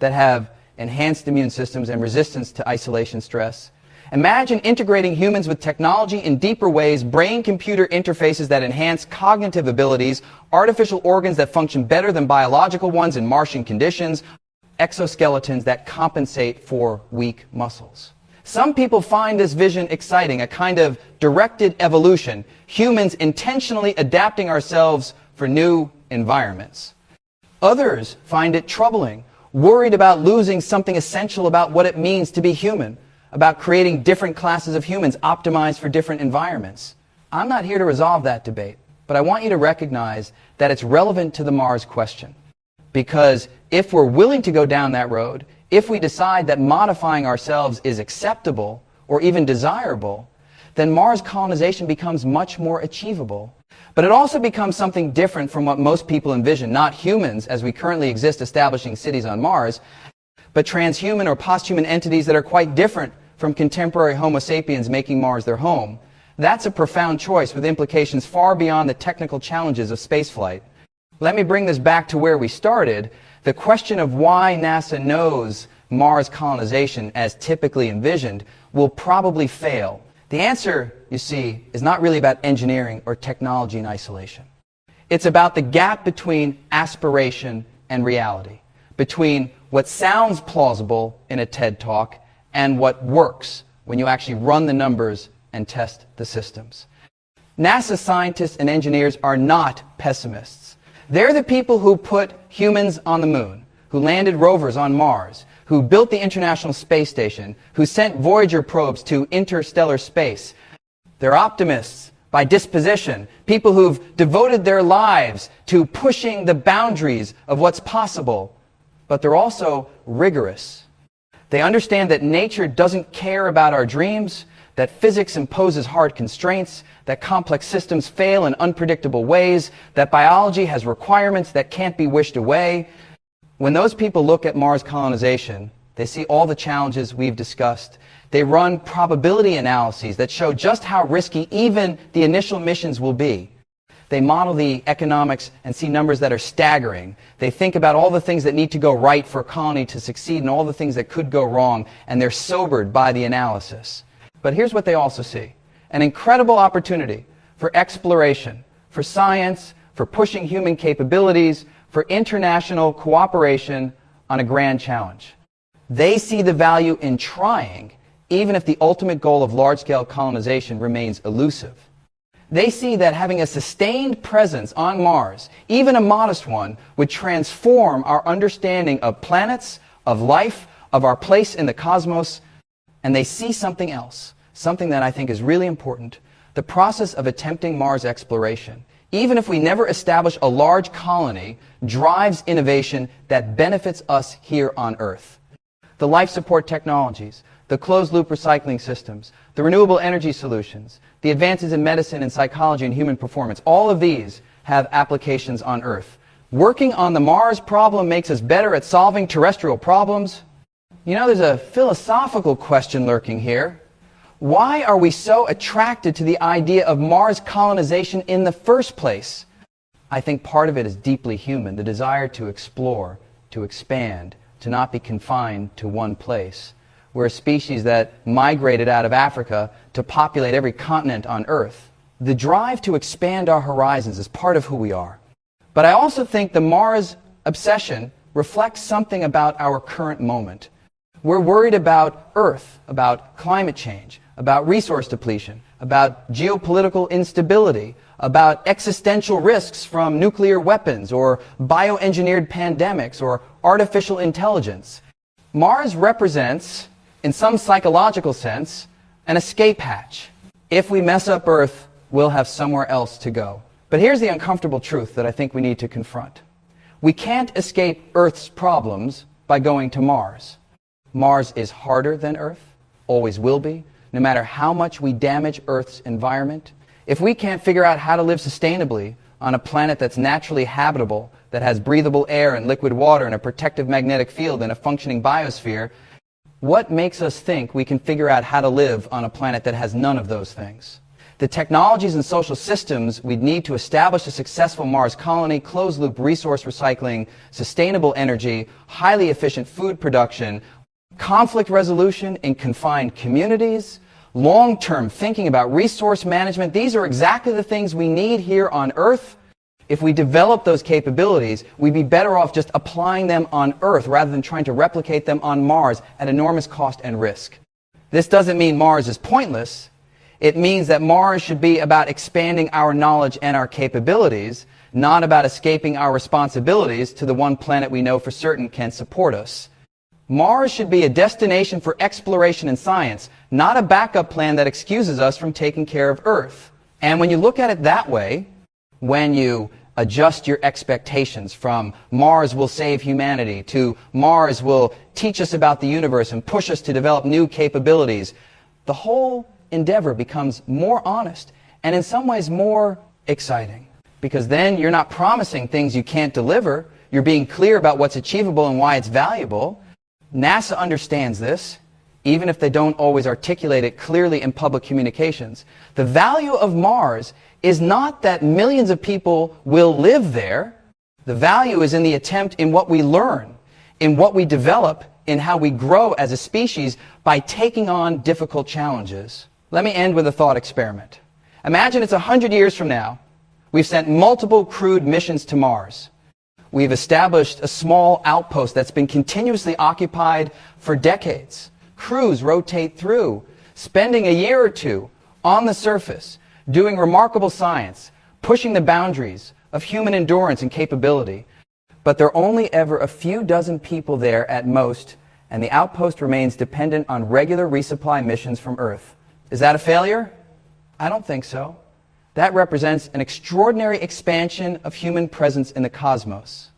that have enhanced immune systems and resistance to isolation stress. Imagine integrating humans with technology in deeper ways, brain-computer interfaces that enhance cognitive abilities, artificial organs that function better than biological ones in Martian conditions, exoskeletons that compensate for weak muscles. Some people find this vision exciting, a kind of directed evolution, humans intentionally adapting ourselves for new environments. Others find it troubling, worried about losing something essential about what it means to be human, about creating different classes of humans optimized for different environments. I'm not here to resolve that debate, but I want you to recognize that it's relevant to the Mars question. Because if we're willing to go down that road, if we decide that modifying ourselves is acceptable or even desirable, then Mars colonization becomes much more achievable. But it also becomes something different from what most people envision, not humans as we currently exist establishing cities on Mars, but transhuman or posthuman entities that are quite different from contemporary Homo sapiens making Mars their home. That's a profound choice with implications far beyond the technical challenges of spaceflight. Let me bring this back to where we started. The question of why NASA knows Mars colonization as typically envisioned will probably fail. The answer, you see, is not really about engineering or technology in isolation. It's about the gap between aspiration and reality, between what sounds plausible in a TED Talk and what works when you actually run the numbers and test the systems. NASA scientists and engineers are not pessimists. They're the people who put humans on the moon, who landed rovers on Mars, who built the International Space Station, who sent Voyager probes to interstellar space. They're optimists by disposition, people who've devoted their lives to pushing the boundaries of what's possible. But they're also rigorous. They understand that nature doesn't care about our dreams, that physics imposes hard constraints, that complex systems fail in unpredictable ways, that biology has requirements that can't be wished away. When those people look at Mars colonization, they see all the challenges we've discussed. They run probability analyses that show just how risky even the initial missions will be. They model the economics and see numbers that are staggering. They think about all the things that need to go right for a colony to succeed and all the things that could go wrong, and they're sobered by the analysis. But here's what they also see: an incredible opportunity for exploration, for science, for pushing human capabilities, for international cooperation on a grand challenge. They see the value in trying, even if the ultimate goal of large-scale colonization remains elusive. They see that having a sustained presence on Mars, even a modest one, would transform our understanding of planets, of life, of our place in the cosmos, and they see something else, something that I think is really important, the process of attempting Mars exploration, even if we never establish a large colony, drives innovation that benefits us here on Earth. The life support technologies, the closed-loop recycling systems, the renewable energy solutions, the advances in medicine and psychology and human performance, all of these have applications on Earth. Working on the Mars problem makes us better at solving terrestrial problems. You know, there's a philosophical question lurking here. Why are we so attracted to the idea of Mars colonization in the first place? I think part of it is deeply human, the desire to explore, to expand, to not be confined to one place. We're a species that migrated out of Africa to populate every continent on Earth. The drive to expand our horizons is part of who we are. But I also think the Mars obsession reflects something about our current moment. We're worried about Earth, about climate change, about resource depletion, about geopolitical instability, about existential risks from nuclear weapons or bioengineered pandemics or artificial intelligence. Mars represents, in some psychological sense, an escape hatch. If we mess up Earth, we'll have somewhere else to go. But here's the uncomfortable truth that I think we need to confront. We can't escape Earth's problems by going to Mars. Mars is harder than Earth, always will be, no matter how much we damage Earth's environment. If we can't figure out how to live sustainably on a planet that's naturally habitable, that has breathable air and liquid water and a protective magnetic field and a functioning biosphere, what makes us think we can figure out how to live on a planet that has none of those things? The technologies and social systems we'd need to establish a successful Mars colony, closed-loop resource recycling, sustainable energy, highly efficient food production, conflict resolution in confined communities, long-term thinking about resource management, these are exactly the things we need here on Earth. If we develop those capabilities, we'd be better off just applying them on Earth rather than trying to replicate them on Mars at enormous cost and risk. This doesn't mean Mars is pointless. It means that Mars should be about expanding our knowledge and our capabilities, not about escaping our responsibilities to the one planet we know for certain can support us. Mars should be a destination for exploration and science, not a backup plan that excuses us from taking care of Earth. And when you look at it that way, when you adjust your expectations from Mars will save humanity to Mars will teach us about the universe and push us to develop new capabilities, the whole endeavor becomes more honest and in some ways more exciting. Because then you're not promising things you can't deliver, you're being clear about what's achievable and why it's valuable. NASA understands this, even if they don't always articulate it clearly in public communications. The value of Mars is not that millions of people will live there. The value is in the attempt in what we learn, in what we develop, in how we grow as a species by taking on difficult challenges. Let me end with a thought experiment. Imagine it's 100 years from now. We've sent multiple crewed missions to Mars. We've established a small outpost that's been continuously occupied for decades. Crews rotate through, spending a year or two on the surface, doing remarkable science, pushing the boundaries of human endurance and capability. But there are only ever a few dozen people there at most, and the outpost remains dependent on regular resupply missions from Earth. Is that a failure? I don't think so. That represents an extraordinary expansion of human presence in the cosmos.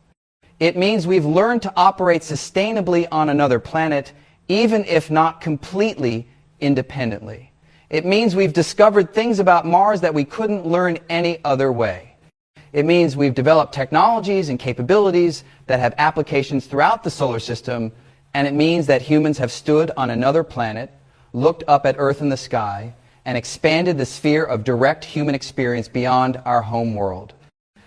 It means we've learned to operate sustainably on another planet, even if not completely independently. It means we've discovered things about Mars that we couldn't learn any other way. It means we've developed technologies and capabilities that have applications throughout the solar system, and it means that humans have stood on another planet, looked up at Earth in the sky, and expanded the sphere of direct human experience beyond our home world.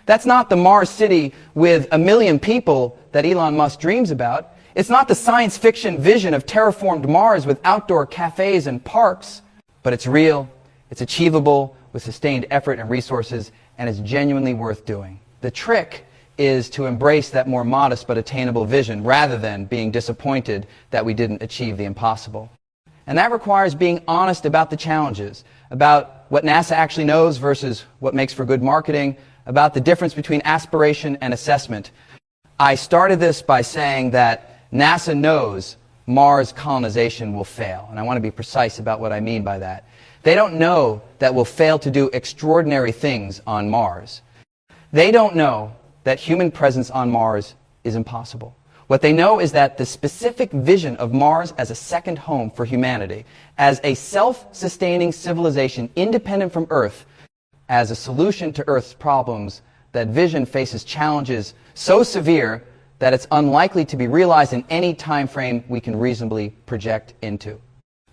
That's not the Mars city with 1 million people that Elon Musk dreams about. It's not the science fiction vision of terraformed Mars with outdoor cafes and parks. But it's real, it's achievable, with sustained effort and resources, and it's genuinely worth doing. The trick is to embrace that more modest but attainable vision rather than being disappointed that we didn't achieve the impossible. And that requires being honest about the challenges, about what NASA actually knows versus what makes for good marketing, about the difference between aspiration and assessment. I started this by saying that NASA knows Mars colonization will fail, and I want to be precise about what I mean by that. They don't know that we'll fail to do extraordinary things on Mars. They don't know that human presence on Mars is impossible. What they know is that the specific vision of Mars as a second home for humanity, as a self-sustaining civilization independent from Earth, as a solution to Earth's problems, that vision faces challenges so severe that it's unlikely to be realized in any time frame we can reasonably project into.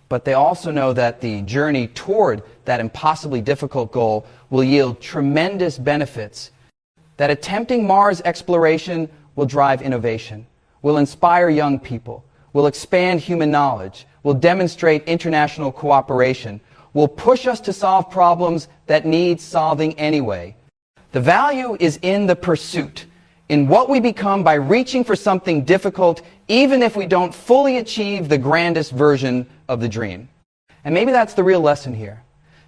But they also know that the journey toward that impossibly difficult goal will yield tremendous benefits, that attempting Mars exploration will drive innovation, will inspire young people, will expand human knowledge, will demonstrate international cooperation, will push us to solve problems that need solving anyway. The value is in the pursuit, in what we become by reaching for something difficult, even if we don't fully achieve the grandest version of the dream. And maybe that's the real lesson here,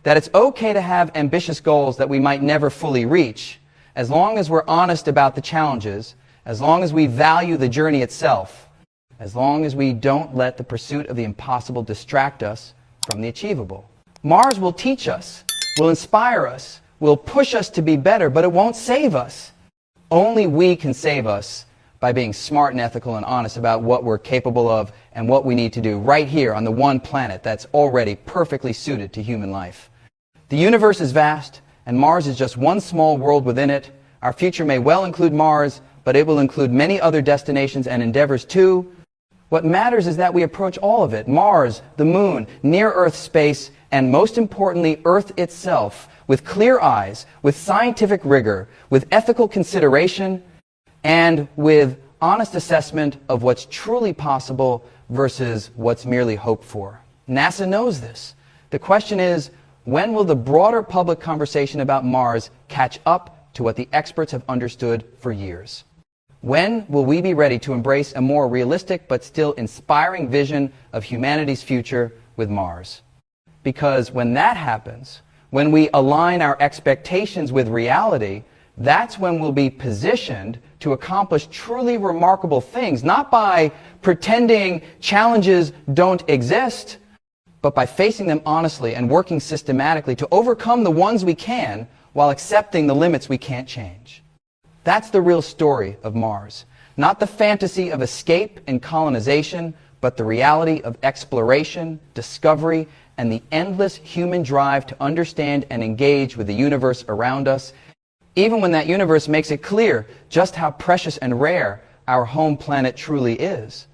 that it's okay to have ambitious goals that we might never fully reach, as long as we're honest about the challenges, as long as we value the journey itself, as long as we don't let the pursuit of the impossible distract us from the achievable. Mars will teach us, will inspire us, will push us to be better, but it won't save us. Only we can save us by being smart and ethical and honest about what we're capable of and what we need to do right here on the one planet that's already perfectly suited to human life. The universe is vast, and Mars is just one small world within it. Our future may well include Mars, but it will include many other destinations and endeavors too. What matters is that we approach all of it, Mars, the Moon, near-Earth space, and most importantly, Earth itself, with clear eyes, with scientific rigor, with ethical consideration, and with honest assessment of what's truly possible versus what's merely hoped for. NASA knows this. The question is, when will the broader public conversation about Mars catch up to what the experts have understood for years? When will we be ready to embrace a more realistic but still inspiring vision of humanity's future with Mars? Because when that happens, when we align our expectations with reality, that's when we'll be positioned to accomplish truly remarkable things, not by pretending challenges don't exist, but by facing them honestly and working systematically to overcome the ones we can while accepting the limits we can't change. That's the real story of Mars. Not the fantasy of escape and colonization, but the reality of exploration, discovery, and the endless human drive to understand and engage with the universe around us, even when that universe makes it clear just how precious and rare our home planet truly is.